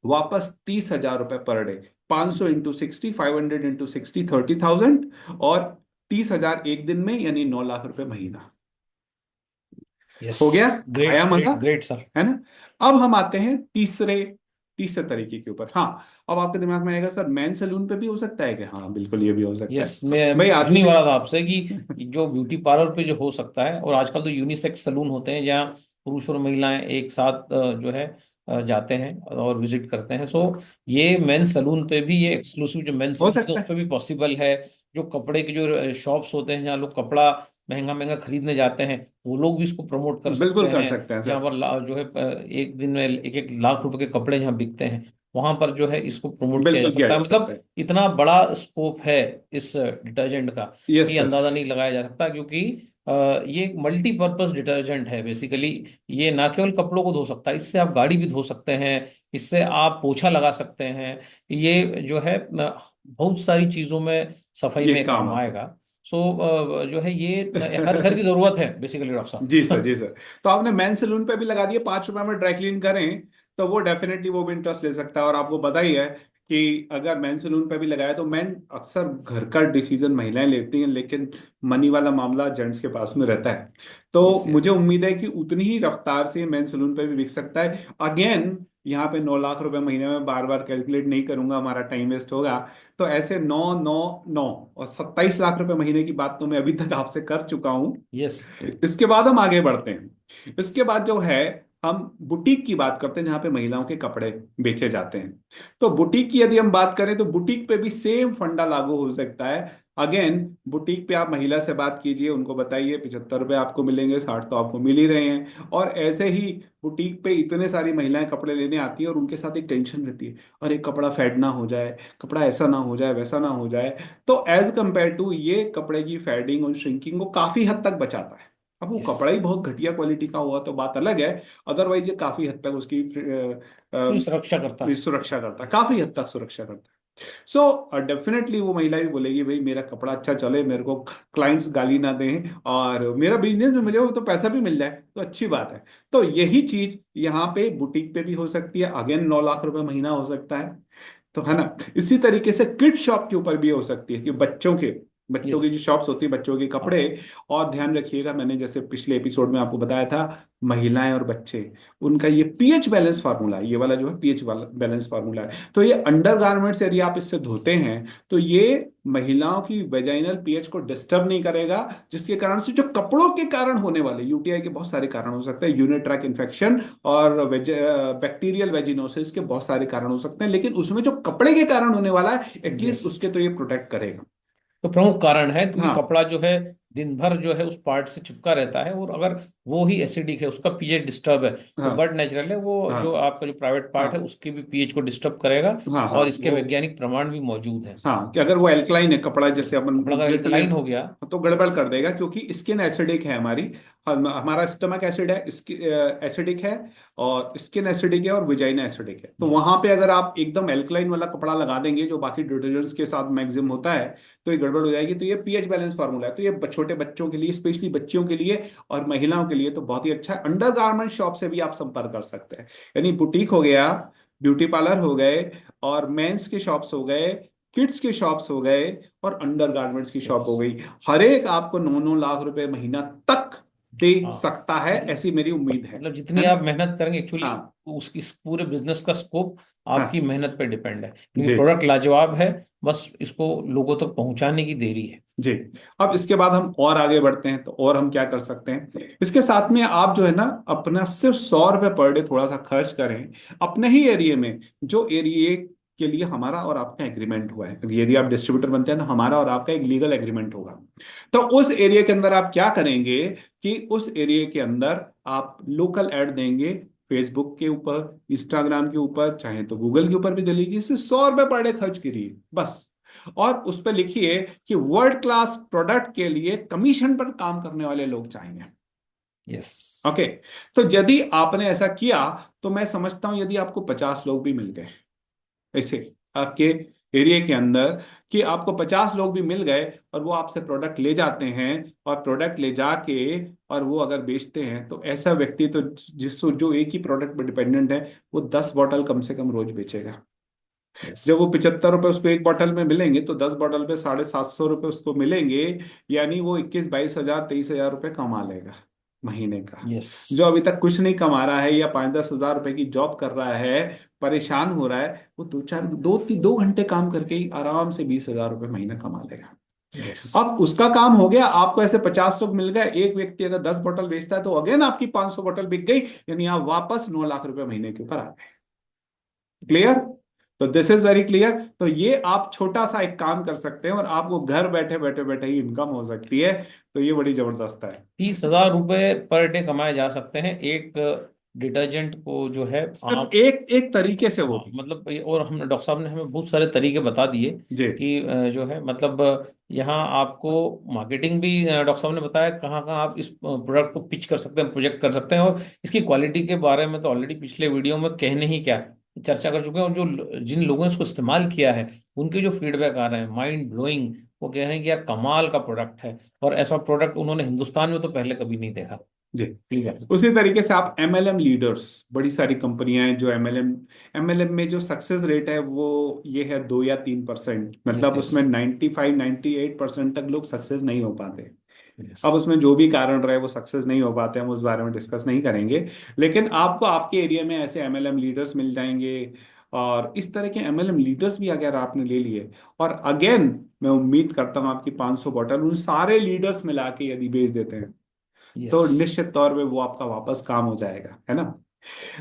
वापस 30,000 रुपए पर डे। 500 × 60, 500 × 60, 30,000। और 30,000 एक दिन में, यानी 9 लाख रुपए महीना। यस। हो गया, ग्रेट आया मजा, ग्रेट ग्रेट सर। है ना। अब हम आते हैं तीसरे तीसरे तरीके के ऊपर। हाँ, अब आपके दिमाग में आएगा सर मेन सैलून पे भी हो सकता है कि, हाँ बिल्कुल ये भी हो सकता है। यस, मैं भाई पूछने आदमी ही भी वाला था आपसे कि जो ब्यूटी पार्लर पे जो हो सकता है, और आजकल तो यूनिसेक्स सलून होते हैं जहाँ पुरुष और महिलाएं एक साथ जो है जाते हैं और विजिट करते हैं। सो ये मेन सलून पे भी, ये एक्सक्लूसिव जो मेन हो सलून है सकता उस पे है, भी पॉसिबल है। जो कपड़े के जो शॉप्स होते हैं जहाँ लोग कपड़ा महंगा महंगा खरीदने जाते हैं, वो लोग भी इसको प्रमोट कर सकते बिल्कुल कर हैं। सकते हैं जहाँ सर। पर जो है एक दिन में 1-1 लाख रुपए के कपड़े जहाँ बिकते हैं, वहां पर जो है इसको प्रमोट किया जा बिल्कुल किया सकता है। जा सकता मतलब है। इतना बड़ा स्कोप है इस डिटर्जेंट का यस कि सर। अंदाजा नहीं लगाया जा सकता। क्योंकि ये एक मल्टीपर्पज डिटर्जेंट है बेसिकली। ये ना केवल कपड़ों को धो सकता है, इससे आप गाड़ी भी धो सकते हैं, इससे आप पोछा लगा सकते हैं। ये जो है बहुत सारी चीजों में सफाई ये में काम काम आता है। आएगा। सो जो है ये हर घर की जरूरत है बेसिकली, डॉक्टर जी सर, साहब। जी सर। तो आपने मेन सैलून पे भी लगा दिए, 5 रुपए में ड्राई क्लीन करें, तो वो डेफिनेटली वो भी इंटरेस्ट ले सकता है। और आपको पता ही है कि अगर मेन सैलून पे भी लगाया, तो मैन अक्सर घर का डिसीजन महिलाएं लेती हैं, लेकिन मनी वाला मामला जेंट्स के पास में रहता है। तो यस। यस। मुझे उम्मीद है कि उतनी ही रफ्तार से मेन सैलून पे भी बिक सकता है। अगेन, यहाँ पे 9 लाख रुपए महीने में बार बार कैलकुलेट नहीं करूंगा, हमारा टाइम वेस्ट होगा। तो ऐसे 9 9 9 और 27 लाख रुपए महीने की बात तो मैं अभी तक आपसे कर चुका हूं। यस। इसके बाद हम आगे बढ़ते हैं। इसके बाद जो है, हम बुटीक की बात करते हैं, जहां पे महिलाओं के कपड़े बेचे जाते हैं। तो बुटीक की यदि हम बात करें, तो बुटीक पे भी सेम फंडा लागू हो सकता है। अगेन, बुटीक पे आप महिला से बात कीजिए, उनको बताइए 75 रुपए आपको मिलेंगे, 60 तो आपको मिल ही रहे हैं। और ऐसे ही बुटीक पे इतने सारी महिलाएं कपड़े लेने आती हैं, और उनके साथ एक टेंशन रहती है, अरे कपड़ा फेड ना हो जाए, कपड़ा ऐसा ना हो जाए, वैसा ना हो जाए। तो एज कंपेयर टू, ये कपड़े की फेडिंग और श्रिंकिंग को काफी हद तक बचाता है। अब वो यस। कपड़ा ही बहुत घटिया क्वालिटी का हुआ तो बात अलग है। अदरवाइज ये काफी हद तक उसकी सुरक्षा करता है। सुरक्षा करता है, काफी हद तक सुरक्षा करता है। सो डेफिनेटली वो महिला भी बोलेगी, भाई मेरा कपड़ा अच्छा चले, मेरे को क्लाइंट्स गाली ना दें, और मेरा बिजनेस में मुझे तो पैसा भी मिल जाए, तो अच्छी बात है। तो यही चीज यहाँ पे बुटीक पे भी हो सकती है। अगेन 9 लाख रुपए महीना हो सकता है, तो है ना। इसी तरीके से किड शॉप के ऊपर भी हो सकती है, कि बच्चों यस। की जो शॉप्स होती है, बच्चों के हाँ। कपड़े। और ध्यान रखिएगा, मैंने जैसे पिछले एपिसोड में आपको बताया था, महिलाएं और बच्चे, उनका ये पीएच बैलेंस फार्मूला है, ये वाला जो है पीएच वाला बैलेंस फार्मूला है। तो ये अंडरगारमेंट्स यदि आप इससे धोते हैं, तो ये महिलाओं की वेजाइनल पीएच को डिस्टर्ब नहीं करेगा, जिसके कारण से जो कपड़ों के कारण होने वाले यूटीआई के बहुत सारे कारण हो सकते हैं, यूरिन ट्रैक इन्फेक्शन और बैक्टीरियल वेजिनोसिस के बहुत सारे कारण हो सकते हैं, लेकिन उसमें जो कपड़े के कारण होने वाला है, एटलीस्ट यस। उसके तो ये प्रोटेक्ट करेगा। तो प्रमुख कारण है, क्योंकि हाँ, कपड़ा जो है दिन भर जो है उस पार्ट से चिपका रहता है, और अगर वो ही एसिडिक है, उसका पीएच डिस्टर्ब है, तो हाँ बट नेचुरल है वो, जो हाँ आपका जो प्राइवेट पार्ट है हाँ उसके भी पीएच को डिस्टर्ब करेगा। हाँ हाँ और इसके वो, वैज्ञानिक प्रमाण भी मौजूद है। हाँ कि अगर वो एल्कलाइन है कपड़ा, जैसे अपन कपड़ा अगर लिख ले एल्कलाइन हो गया। तो गड़बड़ कर देगा, क्योंकि स्किन एसिडिक है हमारी। हमारा स्टमक एसिड है, एसिडिक है, और स्किन एसिडिक है, और विजाइना एसिडिक है। तो यस। वहां पे अगर आप एकदम एल्कलाइन वाला कपड़ा लगा देंगे, जो बाकी डिटर्जेंट्स के साथ मैक्सिमम होता है, तो ये गड़बड़ हो जाएगी। तो ये पीएच बैलेंस फार्मूला है, तो ये छोटे बच्चों के लिए, स्पेशली बच्चियों के लिए और महिलाओं के लिए तो बहुत ही अच्छा है। अंडर गारमेंट शॉप से भी आप संपर्क कर सकते हैं, यानी बुटीक हो गया, ब्यूटी पार्लर हो गए, और मेंस के शॉप्स हो गए, किड्स के शॉप्स हो गए, और अंडर गारमेंट्स की शॉप हो गई। हर एक आपको 9-9 लाख रुपए महीना तक दे हाँ, सकता है, मतलब ऐसी मेरी उम्मीद है। मतलब है जितनी ना? आप मेहनत करेंगे एक्चुअली, हाँ उस इस पूरे बिजनेस का स्कोप आपकी हाँ मेहनत पे डिपेंड है, क्योंकि जी प्रोडक्ट लाजवाब है। बस इसको लोगों तक पहुंचाने की देरी है। जी। अब इसके बाद हम और आगे बढ़ते हैं, तो और हम क्या कर सकते हैं इसके साथ में? आप जो है ना, अपना सिर्फ 100 रुपये पर डे थोड़ा सा खर्च करें अपने ही एरिया में, जो एरिया के लिए हमारा और आपका एग्रीमेंट हुआ है। यदि आप डिस्ट्रीब्यूटर बनते हैं तो हमारा और आपका एक लीगल एग्रीमेंट होगा। तो उस एरिया के अंदर आप क्या करेंगे कि उस एरिया के अंदर आप लोकल ऐड देंगे, फेसबुक के ऊपर, इंस्टाग्राम के ऊपर, चाहे तो गूगल के ऊपर भी दे लीजिए। सिर्फ 100 रुपये पर डे खर्च करिए बस, और उस पर लिखिए कि वर्ल्ड क्लास प्रोडक्ट के लिए कमीशन पर काम करने वाले लोग चाहिए। यस। ओके। तो यदि आपने ऐसा किया, तो मैं समझता हूं यदि आपको 50 लोग भी मिल गए ऐसे आपके एरिया के अंदर, कि आपको 50 लोग भी मिल गए और वो आपसे प्रोडक्ट ले जाते हैं, और प्रोडक्ट ले जाके और वो अगर बेचते हैं, तो ऐसा व्यक्ति तो जो एक ही प्रोडक्ट पर डिपेंडेंट है, वो 10 बॉटल कम से कम रोज बेचेगा। यस। जब वो 75 रुपए उसको एक बॉटल में मिलेंगे, तो 10 बॉटल पे 750 रुपये उसको मिलेंगे। यानी वो 21-22 हजार 23 हजार रुपये कमा लेगा महीने का। यस। जो अभी तक कुछ नहीं कमा रहा है, या 5-10 हजार रुपए की जॉब कर रहा है, परेशान हो रहा है, वो 2 घंटे काम करके ही आराम से 20 हजार रुपये महीना कमा लेगा। यस। अब उसका काम हो गया, आपको ऐसे 50 लोग मिल गए, एक व्यक्ति अगर 10 बॉटल बेचता है, तो अगेन आपकी 500 बॉटल बिक गई, यानी आप वापस 9 लाख रुपए महीने के ऊपर आ गए। क्लियर? तो दिस इज वेरी क्लियर। तो ये आप छोटा सा एक काम कर सकते हैं, और आपको घर बैठे बैठे बैठे ही इनकम हो सकती है। तो ये बड़ी जबरदस्त है। 30,000 रुपए पर डे कमाए जा सकते हैं एक डिटर्जेंट को जो है सिर्फ आप। एक एक तरीके से वो हाँ, भी। मतलब और हम डॉक्टर साहब ने हमें बहुत सारे तरीके बता दिए जी कि जो है मतलब यहाँ आपको मार्केटिंग भी डॉक्टर साहब ने बताया कहाँ कहाँ आप इस प्रोडक्ट को पिच कर सकते हैं, प्रोजेक्ट कर सकते हैं। और इसकी क्वालिटी के बारे में तो ऑलरेडी पिछले वीडियो में कहने ही क्या चर्चा कर चुके हैं। और जो जिन लोगों ने इसको इस्तेमाल किया है उनके जो फीडबैक आ रहे हैं माइंड ब्लोइंग। वो कह रहे हैं कि यार कमाल का प्रोडक्ट है, और ऐसा प्रोडक्ट उन्होंने हिंदुस्तान में तो पहले कभी नहीं देखा। जी। ठीक है। उसी तरीके से आप एमएलएम लीडर्स, बड़ी सारी कंपनियां हैं जो एमएलएम, एमएलएम में जो सक्सेस रेट है वो ये है 2 या 3%। मतलब यस। उसमें 95-98% तक लोग सक्सेस नहीं हो पाते। यस। अब उसमें जो भी कारण रहे, वो सक्सेस नहीं हो पाते, हम उस बारे में डिस्कस नहीं करेंगे। लेकिन आपको आपके एरिया में ऐसे एमएलएम लीडर्स मिल जाएंगे, और इस तरह के एमएलएम लीडर्स भी अगर आपने ले लिए, और अगेन मैं उम्मीद करता हूं आपकी 500 बॉटल उन सारे लीडर्स मिला के यदि बेच देते हैं, यस। तो निश्चित तौर पे वो आपका वापस काम हो जाएगा, है ना?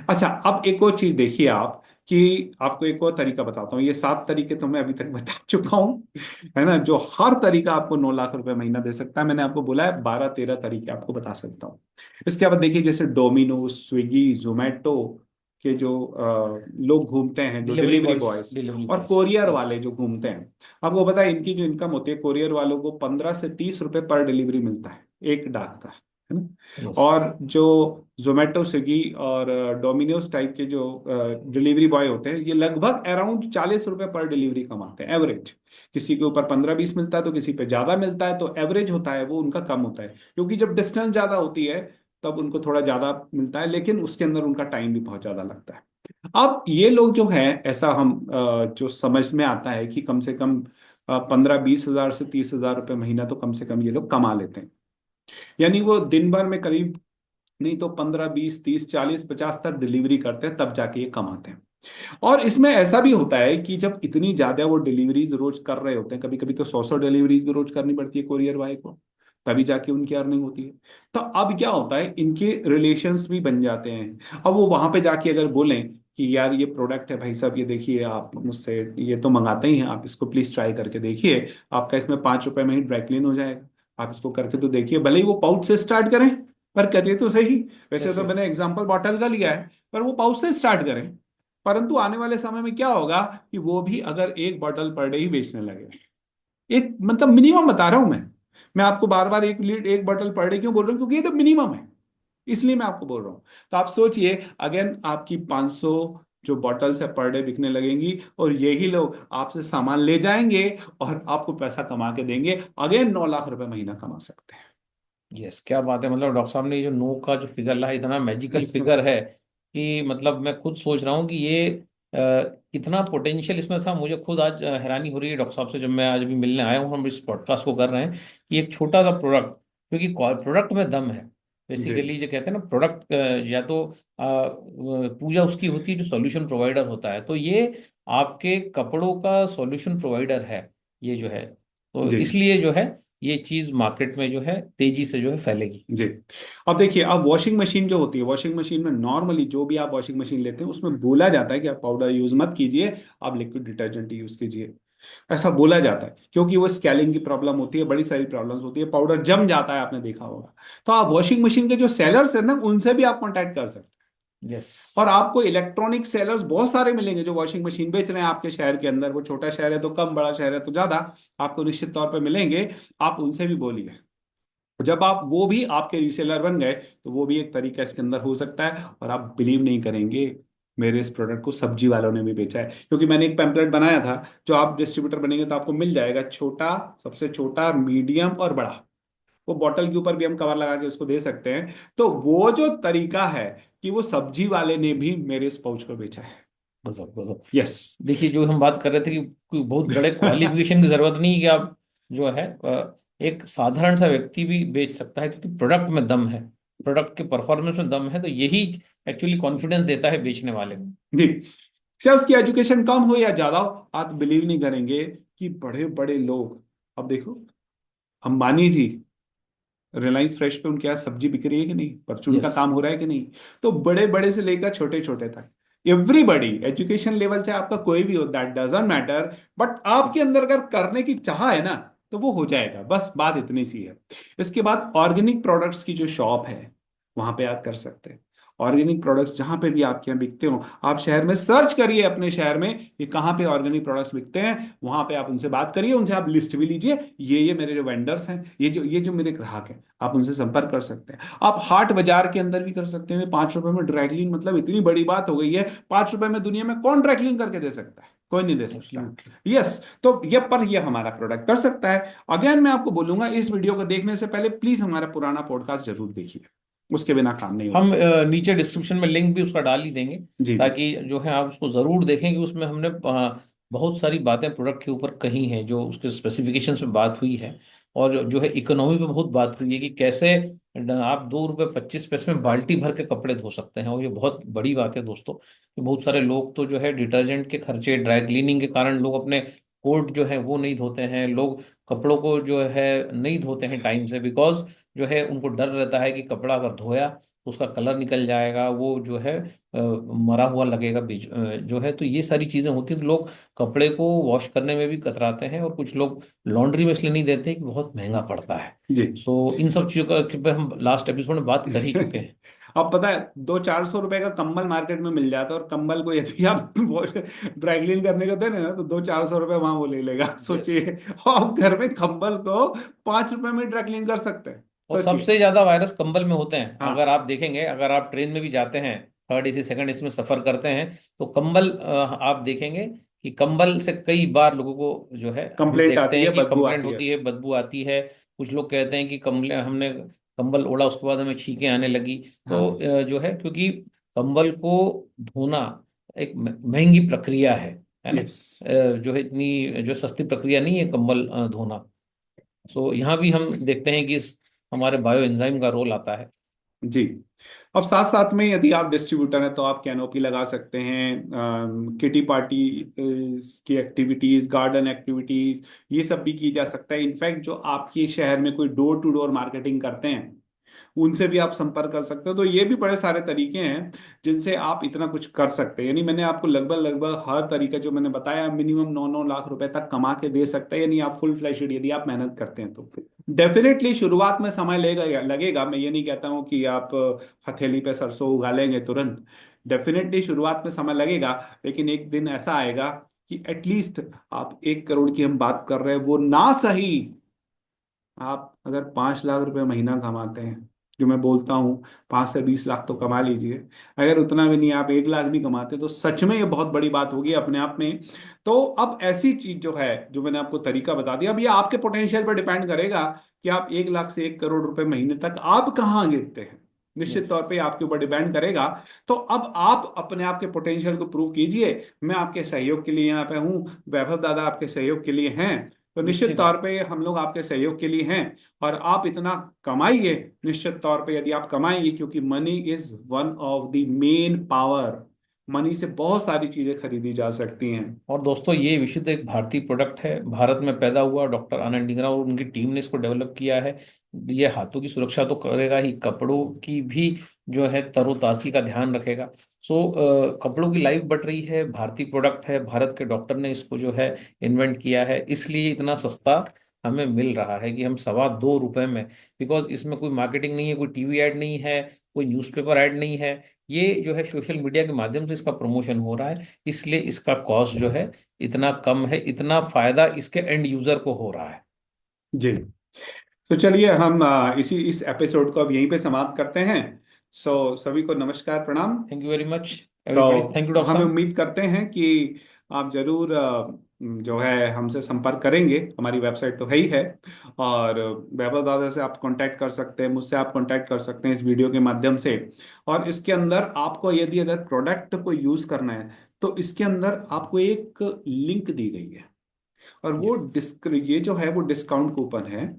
अच्छा, अब एक और चीज देखिए आप, कि आपको एक और तरीका बताता हूँ। ये 7 तरीके तो मैं अभी तक बता चुका हूँ, है ना, जो हर तरीका आपको 9 लाख रुपए महीना दे सकता है। मैंने आपको बोला है 12-13 तरीके आपको बता सकता हूँ। इसके बाद देखिए, जैसे डोमिनोज, स्विगी, जोमेटो के जो लोग घूमते हैं, जो delivery delivery boys. Boys delivery और बॉयज। Courier yes. वाले जो घूमते हैं, आपको पता है इनकी जो इनकम होती है, कोरियर वालों को 15 से 30 रुपए पर डिलीवरी मिलता है, एक डाक का, है ना? यस। और जो जोमेटो, स्विगी और डोमिनोज टाइप के जो डिलीवरी बॉय होते हैं, ये लगभग अराउंड 40 रुपए पर डिलीवरी कमाते हैं एवरेज। किसी के ऊपर 15-20 मिलता है, तो किसी पे ज्यादा मिलता है, तो एवरेज होता है वो उनका कम होता है, क्योंकि जब डिस्टेंस ज्यादा होती है तब उनको थोड़ा ज्यादा मिलता है, लेकिन उसके अंदर उनका टाइम भी बहुत ज्यादा लगता है। अब ये लोग जो है, ऐसा हम जो समझ में आता है कि कम से कम 15-20 हजार से 30 हजार रुपये महीना तो कम से कम ये लोग कमा लेते हैं। यानी वो दिन भर में करीब नहीं तो 15-20-30-40-50 तक डिलीवरी करते हैं, तब जाके ये कमाते हैं। और इसमें ऐसा भी होता है कि जब इतनी ज्यादा वो डिलीवरीज रोज कर रहे होते हैं, कभी कभी तो 100-100 डिलीवरीज भी रोज करनी पड़ती है कोरियर बॉय को, तभी जाके उनकी अर्निंग होती है। तो अब क्या होता है, इनके रिलेशंस भी बन जाते हैं। अब वो वहां पे जाके अगर बोलें कि यार ये प्रोडक्ट है भाई साहब, ये देखिए आप मुझसे ये तो मंगाते ही हैं, आप इसको प्लीज ट्राई करके देखिए, आपका इसमें 5 रुपए में ही ड्राई क्लीन हो जाएगा। आप इसको करके तो देखिए, भले ही वो पाउच से स्टार्ट करें, पर करिए तो सही। वैसे यस तो यस। मैंने एग्जांपल बॉटल का लिया है, पर वो पाउच से स्टार्ट करें। परंतु आने वाले समय में क्या होगा कि वो भी अगर एक बॉटल पर डे ही बेचने लगे, एक मतलब मिनिमम बता रहा हूं मैं आपको बार बार एक बॉटल पर डे क्यों बोल रहा हूँ, क्योंकि ये तो मिनिमम है, इसलिए मैं आपको बोल रहा हूँ। तो आप सोचिए, अगेन आपकी 500 जो बॉटल्स है पर डे बिकने लगेंगी, और यही लोग आपसे सामान ले जाएंगे और आपको पैसा कमा के देंगे, अगेन 9 लाख रुपए महीना कमा सकते यस, क्या बात है। मतलब डॉक्टर साहब ने ये जो नो का जो फिगर ला है, इतना मैजिकल फिगर है कि मतलब मैं खुद सोच रहा हूँ कि ये कितना पोटेंशियल इसमें था। मुझे खुद आज हैरानी हो रही है डॉक्टर साहब से, जब मैं आज भी मिलने आया हूँ, हम इस पॉडकास्ट को कर रहे हैं, कि एक छोटा सा प्रोडक्ट, क्योंकि प्रोडक्ट में दम है। हैं। जी बेसिकली जो कहते हैं ना, प्रोडक्ट या तो पूजा उसकी होती है जो सॉल्यूशन प्रोवाइडर होता है, तो ये आपके कपड़ों का सॉल्यूशन प्रोवाइडर है ये जो है। तो जी इसलिए जो है ये चीज मार्केट में जो है तेजी से जो है फैलेगी। जी। अब देखिए, अब वॉशिंग मशीन जो होती है, वॉशिंग मशीन में नॉर्मली जो भी आप वॉशिंग मशीन लेते हैं उसमें बोला जाता है कि आप पाउडर यूज मत कीजिए, आप लिक्विड डिटर्जेंट यूज कीजिए। ऐसा बोला जाता है क्योंकि वो स्केलिंग की प्रॉब्लम होती है, बड़ी सारी प्रॉब्लम्स होती है, पाउडर जम जाता है, आपने देखा होगा। तो आप वॉशिंग मशीन के जो सेलर्स हैं ना, उनसे भी आप कॉन्टैक्ट कर सकते हैं। यस। और आपको इलेक्ट्रॉनिक सेलर्स बहुत सारे मिलेंगे जो वॉशिंग मशीन बेच रहे हैं आपके शहर के अंदर। वो छोटा शहर है तो कम, बड़ा शहर है तो ज्यादा, आपको निश्चित तौर पर मिलेंगे। आप उनसे भी बोलिए। जब आप वो भी आपके रीसेलर बन गए, तो वो भी एक तरीका इसके अंदर हो सकता है। और आप बिलीव नहीं करेंगे, मेरे इस प्रोडक्ट को सब्जी वालों ने भी बेचा है, क्योंकि मैंने एक पैम्पलेट बनाया था। जो आप डिस्ट्रीब्यूटर बनेंगे तो आपको मिल जाएगा, छोटा, सबसे छोटा, मीडियम और बड़ा। वो बॉटल के ऊपर भी हम कवर लगा के उसको दे सकते हैं। तो वो जो तरीका है कि वो सब्जी वाले ने भी मेरे इस पाउच को बेचा है। गजब गजब। यस। देखिए, जो हम बात कर रहे थे कि कोई बहुत बड़े क्वालिफिकेशन की जरूरत नहीं है कि आप जो है एक साधारण सा व्यक्ति भी बेच सकता है, क्योंकि प्रोडक्ट में दम है, प्रोडक्ट के परफॉर्मेंस में दम है। तो यही एक्चुअली कॉन्फिडेंस देता है बेचने वाले को। जी। चाहे उसकी एजुकेशन कम हो या ज्यादा हो, आप बिलीव नहीं करेंगे कि बड़े बड़े लोग, अब देखो, अंबानी जी, रिलायंस फ्रेश पे उनके यहाँ सब्जी बिक रही है कि नहीं, परचून का यस। काम हो रहा है कि नहीं। तो बड़े बड़े से लेकर छोटे छोटे तक, एवरीबडी, एजुकेशन लेवल चाहे आपका कोई भी हो, दैट डजंट मैटर, बट आपके अंदर अगर करने की चाह है ना, तो वो हो जाएगा। बस बात इतनी सी है। इसके बाद ऑर्गेनिक प्रोडक्ट्स की जो शॉप है, वहां पे आप कर सकते हैं। ऑर्गेनिक प्रोडक्ट्स जहां पे भी आपके यहाँ बिकते हो, आप शहर में सर्च करिए, अपने शहर में कि कहाँ पे ऑर्गेनिक प्रोडक्ट्स बिकते हैं। वहां पे आप उनसे बात करिए, उनसे आप लिस्ट भी लीजिए, ये मेरे जो वेंडर्स हैं, ये जो मेरे ग्राहक हैं, आप उनसे संपर्क कर सकते हैं। आप हाट बाजार के अंदर भी कर सकते हैं। 5 रुपए में ड्राइक्लीन मतलब इतनी बड़ी बात हो गई है। 5 रुपए में दुनिया में कौन ड्राइक्लीन करके दे सकता है? कोई नहीं दे सकता। एब्सोल्युटली। यस। तो ये पर ये हमारा प्रोडक्ट कर सकता है। अगेन मैं आपको बोलूंगा, इस वीडियो को देखने से पहले प्लीज हमारा पुराना पॉडकास्ट जरूर देखिए, उसके बिना काम नहीं हम होगा। नीचे डिस्क्रिप्शन में लिंक भी उसका डाल ही देंगे, जी जी ताकि जो है आप उसको ज़रूर देखें, कि उसमें हमने बहुत सारी बातें प्रोडक्ट के ऊपर कही हैं, जो उसके स्पेसिफिकेशंस में बात हुई है। और जो है इकोनॉमी पे बहुत बात हुई है, कि कैसे आप 2 रुपये 25 पैसे में बाल्टी भर के कपड़े धो सकते हैं। और ये बहुत बड़ी बात है दोस्तों, कि बहुत सारे लोग तो जो है डिटर्जेंट के खर्चे, ड्राई क्लीनिंग के कारण लोग अपने कोट जो है वो नहीं धोते हैं, लोग कपड़ों को जो है नहीं धोते हैं टाइम से, बिकॉज जो है उनको डर रहता है कि कपड़ा अगर धोया तो उसका कलर निकल जाएगा, वो जो है मरा हुआ लगेगा जो है। तो ये सारी चीजें होती हैं, तो लोग कपड़े को वॉश करने में भी कतराते हैं, और कुछ लोग लॉन्ड्री में इसलिए नहीं देते कि बहुत महंगा पड़ता है। जी। सो इन सब चीजों का पे हम लास्ट एपिसोड में बात कर ही चुके हैं। अब पता है, 200-400 रुपए का कंबल मार्केट में मिल जाता है, और कंबल को यदि आप ड्राई क्लीन करने को देने ना, तो 200-400 रुपए वहां वो ले लेगा। यस। सोचिए, आप घर में कंबल को 5 रुपए में ड्राई क्लीन कर सकते हैं। और सोचिए। सबसे ज्यादा वायरस कंबल में होते हैं। अगर हाँ। आप देखेंगे, अगर आप ट्रेन में भी जाते हैं, थर्ड एसी सेकंड एसी में सफर करते हैं, तो कंबल आप देखेंगे कि कंबल से कई बार लोगों को जो है हम कंप्लेंट देखते आती हैं है, कि बदबू कंप्लेंट आती है। होती है, बदबू आती है। कुछ लोग कहते हैं कि कमले हमने कंबल ओढ़ा, उसके बाद हमें छींकें आने लगी। तो हाँ। जो है, क्योंकि कंबल को धोना एक महंगी प्रक्रिया है ना। यस। जो है इतनी जो सस्ती प्रक्रिया नहीं है कंबल धोना। सो यहाँ भी हम देखते हैं कि इस हमारे बायो एंजाइम का रोल आता है। जी। अब साथ साथ में यदि आप डिस्ट्रीब्यूटर हैं तो आप कैनोपी लगा सकते हैं, किटी पार्टी की एक्टिविटीज, गार्डन एक्टिविटीज, ये सब भी की जा सकता है। इनफैक्ट जो आपके शहर में कोई डोर टू डोर मार्केटिंग करते हैं, उनसे भी आप संपर्क कर सकते हो। तो ये भी बड़े सारे तरीके हैं जिनसे आप इतना कुछ कर सकते हैं। यानी मैंने आपको लगभग लगभग हर तरीका जो मैंने बताया, मिनिमम 9-9 लाख रुपए तक कमा के दे सकते हैं, यानी आप फुल फ्लैशड यदि आप मेहनत करते हैं तो। डेफिनेटली शुरुआत में समय लगेगा लगेगा। मैं ये नहीं कहता हूँ कि आप हथेली पे सरसों उगा लेंगे तुरंत। डेफिनेटली शुरुआत में समय लगेगा, लेकिन एक दिन ऐसा आएगा कि एटलीस्ट आप 1 करोड़ की हम बात कर रहे हैं, वो ना सही, आप अगर 5 लाख रुपए महीना कमाते हैं, जो मैं बोलता हूँ 5 से 20 लाख तो कमा लीजिए, अगर उतना भी नहीं आप 1 लाख भी कमाते तो सच में ये बहुत बड़ी बात होगी अपने आप में। तो अब ऐसी चीज जो है, जो मैंने आपको तरीका बता दिया, अब ये आपके पोटेंशियल पर डिपेंड करेगा कि आप 1 लाख से 1 करोड़ रुपए महीने तक आप कहाँ गिरते हैं। निश्चित यस। तौर पे आपके ऊपर डिपेंड करेगा। तो अब आप अपने आप के पोटेंशियल को प्रूव कीजिए। मैं आपके सहयोग के लिए यहाँ पे हूँ, वैभव दादा आपके सहयोग के लिए हैं। तो निश्चित निश्चित तौर पे हम लोग आपके सहयोग के लिए हैं। और आप इतना कमाइए, निश्चित तौर पे यदि आप कमाएंगे, क्योंकि money is one of the main power. Money से बहुत सारी चीजें खरीदी जा सकती हैं। और दोस्तों, ये विशुद्ध एक भारतीय प्रोडक्ट है, भारत में पैदा हुआ, डॉक्टर आनंद डींगरा और उनकी टीम ने इसको डेवलप किया है। ये हाथों की सुरक्षा तो करेगा ही, कपड़ों की भी जो है तरोताजगी का ध्यान रखेगा। कपड़ों की लाइफ बढ़ रही है, भारतीय प्रोडक्ट है, भारत के डॉक्टर ने इसको जो है इन्वेंट किया है, इसलिए इतना सस्ता हमें मिल रहा है कि हम 2.25 रुपए में। बिकॉज इसमें कोई मार्केटिंग नहीं है, कोई टीवी ऐड नहीं है, कोई न्यूज़पेपर ऐड नहीं है। ये जो है सोशल मीडिया के माध्यम से इसका प्रमोशन हो रहा है, इसलिए इसका कॉस्ट जो है इतना कम है, इतना फायदा इसके एंड यूजर को हो रहा है। जी। तो चलिए हम इस एपिसोड को अब यहीं पे समाप्त करते हैं। सभी को नमस्कार, प्रणाम। Thank you very much everybody. तो थैंक यू डॉक्टर हम साहब। उम्मीद करते हैं कि आप जरूर जो है हमसे संपर्क करेंगे। हमारी वेबसाइट तो है ही है। और वैभव दादा से आप कांटेक्ट कर सकते हैं, मुझसे आप कांटेक्ट कर सकते हैं इस वीडियो के माध्यम से। और इसके अंदर आपको यदि अगर प्रोडक्ट को यूज करना है, तो इसके अंदर आपको एक लिंक दी गई है। और वो यस। ये जो है वो डिस्काउंट कूपन है।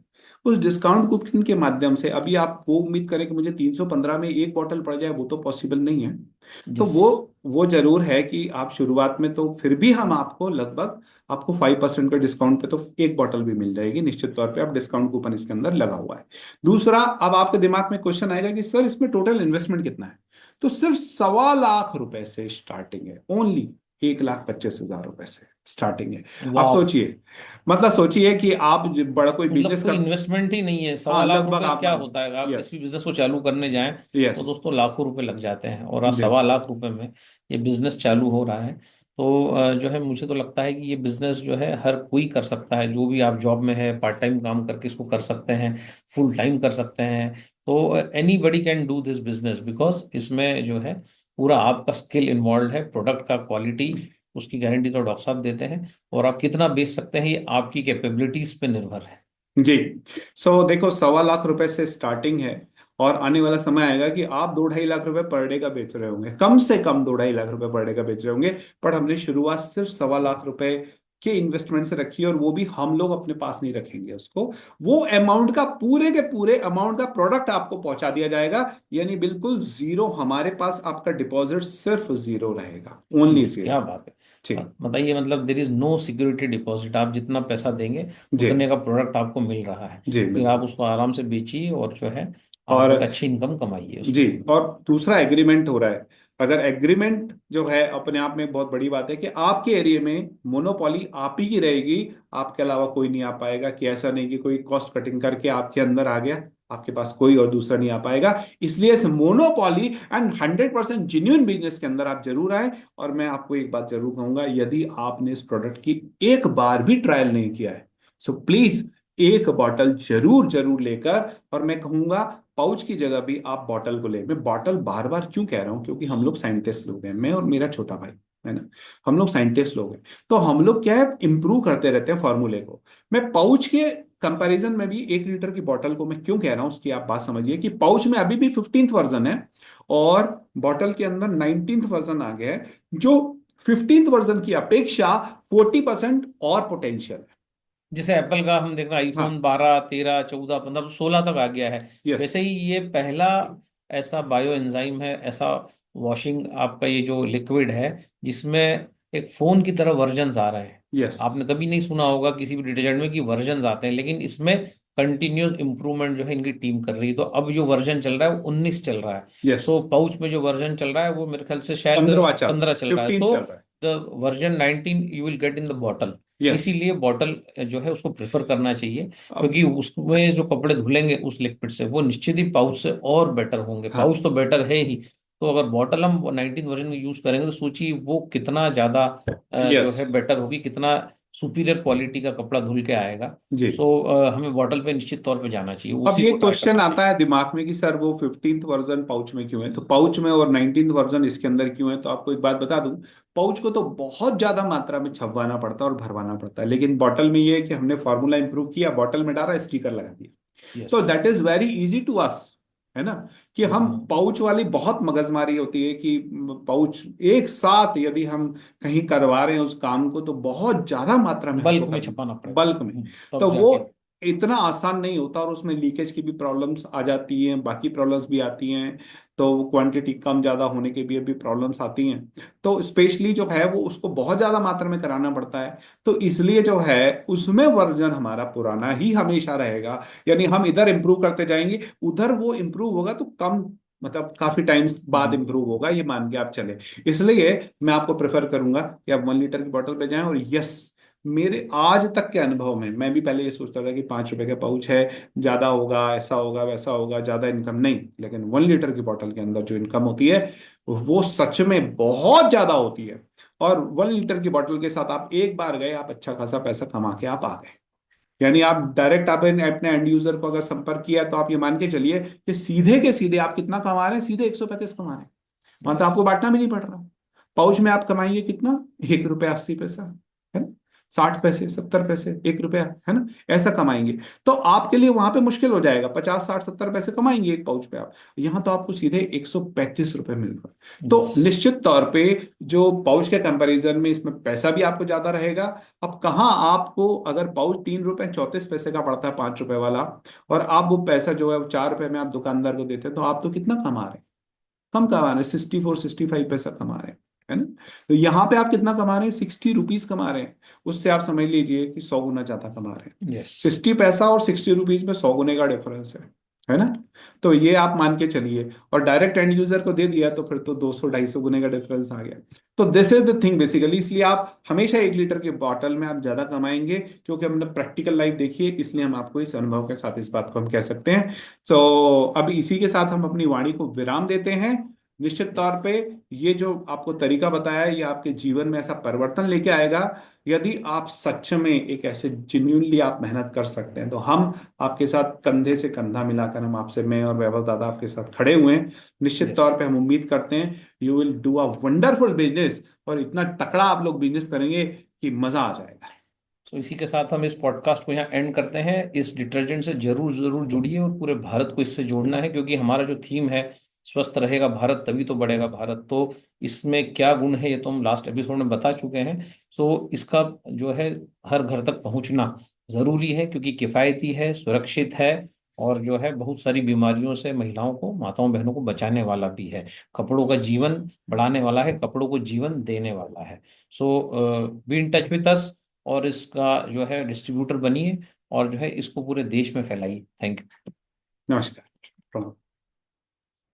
उस डिस्काउंट कूपन के माध्यम से अभी आप वो उम्मीद करें कि मुझे 315 में एक बॉटल पड़ जाए, वो तो पॉसिबल नहीं है। तो यस। वो जरूर है कि आप शुरुआत में तो फिर भी हम आपको लगभग आपको 5% का डिस्काउंट पे तो एक बॉटल भी मिल जाएगी। निश्चित तौर पे आप डिस्काउंट कूपन इसके अंदर लगा हुआ है। दूसरा, अब आपके दिमाग में क्वेश्चन आएगा कि सर इसमें टोटल इन्वेस्टमेंट कितना है। तो सिर्फ 1.25 लाख रुपए से स्टार्टिंग है, ओनली 1,25,000 रुपए से स्टार्टिंग है। आप वाह। सोचिए, मतलब सोचिए कि आप बड़ा कोई मतलब बिजनेस कोई कर। इन्वेस्टमेंट ही नहीं है, सवा हाँ, लाख लगभग रुपए आप क्या मान होता है? आप लीजिए। किसी यस। बिजनेस को चालू करने जाएं तो यस। दोस्तों लाखों रुपए लग जाते हैं, और आज जी। 1.25 लाख रुपए में ये बिजनेस चालू हो रहा है। तो जो है मुझे तो लगता है कि ये बिजनेस जो है हर कोई कर सकता है, जो भी आप जॉब में है पार्ट टाइम काम करके इसको कर सकते हैं, फुल टाइम कर सकते हैं। तो any buddy can do this business, because इसमें जो है पूरा आपका स्किल इन्वॉल्व है, प्रोडक्ट का क्वालिटी, उसकी गारंटी तो डॉक्टर साहब देते हैं, और आप कितना बेच सकते हैं ये आपकी कैपेबिलिटीज पे निर्भर है। जी। देखो, 1.25 लाख रुपए से स्टार्टिंग है। और आने वाला समय आएगा कि आप 2-2.5 लाख रुपए पर डे का बेच रहे होंगे, कम से कम 2-2.5 लाख रुपए पर डे का बेच रहे होंगे। पर हमने शुरुआत सिर्फ 1.25 लाख रुपए के इन्वेस्टमेंट से रखी है, और वो भी हम लोग अपने पास नहीं रखेंगे उसको। वो अमाउंट का, पूरे के पूरे अमाउंट का प्रोडक्ट आपको पहुंचा दिया जाएगा। यानी बिल्कुल जीरो, हमारे पास आपका डिपॉजिट सिर्फ जीरो रहेगा, ओनली यस, क्या जीरो। बात है। ठीक। बताइए, मतलब there is no security deposit, आप जितना पैसा देंगे जी। उतने का प्रोडक्ट आपको मिल रहा है। जी, फिर आप बिल्कुल। उसको आराम से बेचिए और जो है आप एक और अच्छी इनकम कमाइए जी, उसमें। और दूसरा एग्रीमेंट हो रहा है। अगर एग्रीमेंट जो है अपने आप में बहुत बड़ी बात है कि आपके एरिया में मोनोपोली आप ही की रहेगी। आपके अलावा कोई नहीं आ पाएगा, कि ऐसा नहीं कि कोई कॉस्ट कटिंग करके आपके अंदर आ गया, आपके पास कोई और दूसरा नहीं आ पाएगा। इसलिए इस मोनोपोली एंड 100% जेन्युइन बिजनेस के अंदर आप जरूर आए। और मैं आपको एक बात जरूर कहूंगा, यदि आपने इस प्रोडक्ट की एक बार भी ट्रायल नहीं किया है, सो प्लीज एक बॉटल जरूर जरूर लेकर, और मैं कहूंगा पाउच की जगह भी आप बॉटल को ले। मैं बॉटल बार बार क्यों कह रहा हूं, क्योंकि हम लोग साइंटिस्ट लोग हैं, मैं और मेरा छोटा भाई, है ना। हम लोग साइंटिस्ट लोग हैं। तो हम लोग क्या है, इंप्रूव करते रहते हैं फॉर्मूले को। मैं पाउच के कंपैरिजन में भी 1 लीटर की बॉटल को मैं क्यों कह रहा हूं, उसकी आप बात समझिए कि पाउच में अभी भी 15th वर्जन है, और बॉटल के अंदर 19th वर्जन आ गया है, जो 15th वर्जन की अपेक्षा 40% और पोटेंशियल है। जैसे एप्पल का हम देख रहे हैं, हाँ। आईफोन 12, 13, 14, 15, 16 तक आ गया है। यस। वैसे ही ये पहला ऐसा बायो एंजाइम है, ऐसा वॉशिंग आपका ये जो लिक्विड है, जिसमें एक फोन की तरह वर्जन आ रहे हैं। यस। आपने कभी नहीं सुना होगा किसी भी डिटर्जेंट में कि वर्जन आते हैं, लेकिन इसमें कंटिन्यूस इंप्रूवमेंट जो है इनकी टीम कर रही है। तो अब जो वर्जन चल रहा है वो 19 चल रहा है। यस। सो पाउच में जो वर्जन चल रहा है वो मेरे ख्याल से शायद 15वां चल रहा 15 है, चल रहा है। 15 सो चल रहा है। The version 19 you will get in the bottle. Yes. इसीलिए बॉटल जो है उसको प्रेफर करना चाहिए, अब क्योंकि उसमें जो कपड़े धुलेंगे उस लिक्विड से वो निश्चित ही पाउच से और बेटर होंगे। हाँ। पाउच तो बेटर है ही, तो अगर बॉटल हम 19 वर्जन में यूज करेंगे तो सोचिए वो कितना ज्यादा जो यस है बेटर होगी, कितना सुपीरियर क्वालिटी का कपड़ा धुल के आएगा। जी। सो हमें बॉटल पे निश्चित तौर पे जाना चाहिए, अब उसी ये को ट्राई क्वेश्चन करना आता चाहिए। है दिमाग में कि सर वो 15th वर्जन पाउच में क्यों है, तो पाउच में और 19th वर्जन इसके अंदर क्यों है, तो आपको एक बात बता दूं। पाउच को तो बहुत ज्यादा मात्रा में छपवाना पड़ता है और भरवाना पड़ता है, लेकिन बॉटल में ये है कि हमने फॉर्मूला इंप्रूव किया, बॉटल में डाला, स्टिकर लगा दिया। यस। तो that is very easy to us, है ना। कि हम पाउच वाली बहुत मगजमारी होती है कि पाउच एक साथ यदि हम कहीं करवा रहे हैं उस काम को, तो बहुत ज्यादा मात्रा में हमको बल्क में करना, छपाना पड़ेगा। बल्क में। तब तो जाके। वो इतना आसान नहीं होता, और उसमें लीकेज की भी प्रॉब्लम्स आ जाती हैं, बाकी प्रॉब्लम्स भी आती हैं। तो क्वांटिटी कम ज्यादा होने के भी प्रॉब्लम्स आती हैं। तो स्पेशली जो है वो उसको बहुत ज्यादा मात्रा में कराना पड़ता है। तो इसलिए जो है उसमें वर्जन हमारा पुराना ही हमेशा रहेगा। यानी हम इधर इंप्रूव करते जाएंगे, उधर वो इंप्रूव होगा तो कम, मतलब काफी टाइम्स बाद हम्म। इंप्रूव होगा, ये मान के आप चले। इसलिए मैं आपको प्रेफर करूंगा कि आप 1 लीटर की बोतल पे जाएं। और यस, मेरे आज तक के अनुभव में, मैं भी पहले ये सोचता था कि 5 रुपए का पाउच है, ज्यादा होगा, ऐसा होगा वैसा होगा, ज्यादा इनकम नहीं, लेकिन 1 लीटर की बोतल के अंदर जो इनकम होती है वो सच में बहुत ज्यादा होती है। और 1 लीटर की बोतल के साथ आप एक बार गए, आप अच्छा खासा पैसा कमा के आप आ गए। यानी आप डायरेक्ट आपने अपने एंड यूजर को अगर संपर्क किया, तो आप ये मान के चलिए कि सीधे के सीधे आप कितना कमा रहे हैं, सीधे 135 कमा रहे हैं। वहां तो यस। आपको बांटना भी नहीं पड़ रहा। पाउच में आप कमाएंगे कितना, 1 रुपया 80 पैसा, है ना, 60 पैसे, 70 पैसे, 1 रुपया, है ना, ऐसा कमाएंगे। तो आपके लिए वहां पे मुश्किल हो जाएगा, 50 60 70 पैसे कमाएंगे एक पाउच पे आप। यहाँ तो आपको सीधे 135 रुपए मिल रहा है। तो यस। निश्चित तौर पे जो पाउच के कंपैरिजन में इसमें पैसा भी आपको ज्यादा रहेगा। अब कहाँ आपको, अगर पाउच 3 रुपए 34 पैसे का पड़ता है 5 रुपए वाला, और आप वो पैसा जो है वो 4 रुपए में आप दुकानदार को देते हैं, तो आप तो कितना कमा रहे हैं, कम कमा रहे हैं, 64 65 पैसा कमा रहे हैं, है ना। तो यहाँ पे आप कितना कमा रहे हैं, 60 रुपीज कमा रहे हैं। उससे आप समझ लीजिए कि 100 गुना ज्यादा कमा रहे हैं। यस। 60 पैसा और 60 रुपीज में 100 गुने का डिफरेंस है ना। तो ये आप मान के चलिए, और डायरेक्ट एंड यूजर को दे दिया तो फिर तो 200 250 गुने का डिफरेंस आ गया। तो this is the thing basically, इसलिए आप हमेशा 1 लीटर की बॉटल में आप ज्यादा कमाएंगे, क्योंकि हमने प्रैक्टिकल लाइफ देखी है, इसलिए हम आपको इस अनुभव के साथ इस बात को हम कह सकते हैं। तो अब इसी के साथ हम अपनी वाणी को विराम देते हैं। निश्चित तौर पे ये जो आपको तरीका बताया है, ये आपके जीवन में ऐसा परिवर्तन लेके आएगा, यदि आप सच में एक ऐसे जेन्युइनली आप मेहनत कर सकते हैं। तो हम आपके साथ कंधे से कंधा मिलाकर, हम आपसे, मैं और वैभव दादा आपके साथ खड़े हुए हैं। निश्चित यस। तौर पे हम उम्मीद करते हैं you will do a wonderful business, और इतना तकड़ा आप लोग बिजनेस करेंगे कि मजा आ जाएगा। तो इसी के साथ हम इस पॉडकास्ट को यहाँ एंड करते हैं। इस डिटर्जेंट से जरूर जरूर जुड़िए और पूरे भारत को इससे जोड़ना है, क्योंकि हमारा जो थीम है, स्वस्थ रहेगा भारत तभी तो बढ़ेगा भारत। तो इसमें क्या गुण है ये तो हम लास्ट एपिसोड में बता चुके हैं। सो इसका जो है हर घर तक पहुंचना जरूरी है, क्योंकि किफ़ायती है, सुरक्षित है, और जो है बहुत सारी बीमारियों से महिलाओं को, माताओं बहनों को बचाने वाला भी है। कपड़ों का जीवन बढ़ाने वाला है, कपड़ों को जीवन देने वाला है। So be in touch with us, और इसका जो है डिस्ट्रीब्यूटर बनिए, और जो है इसको पूरे देश में फैलाइए। Thank you. नमस्कार। प्रणाम।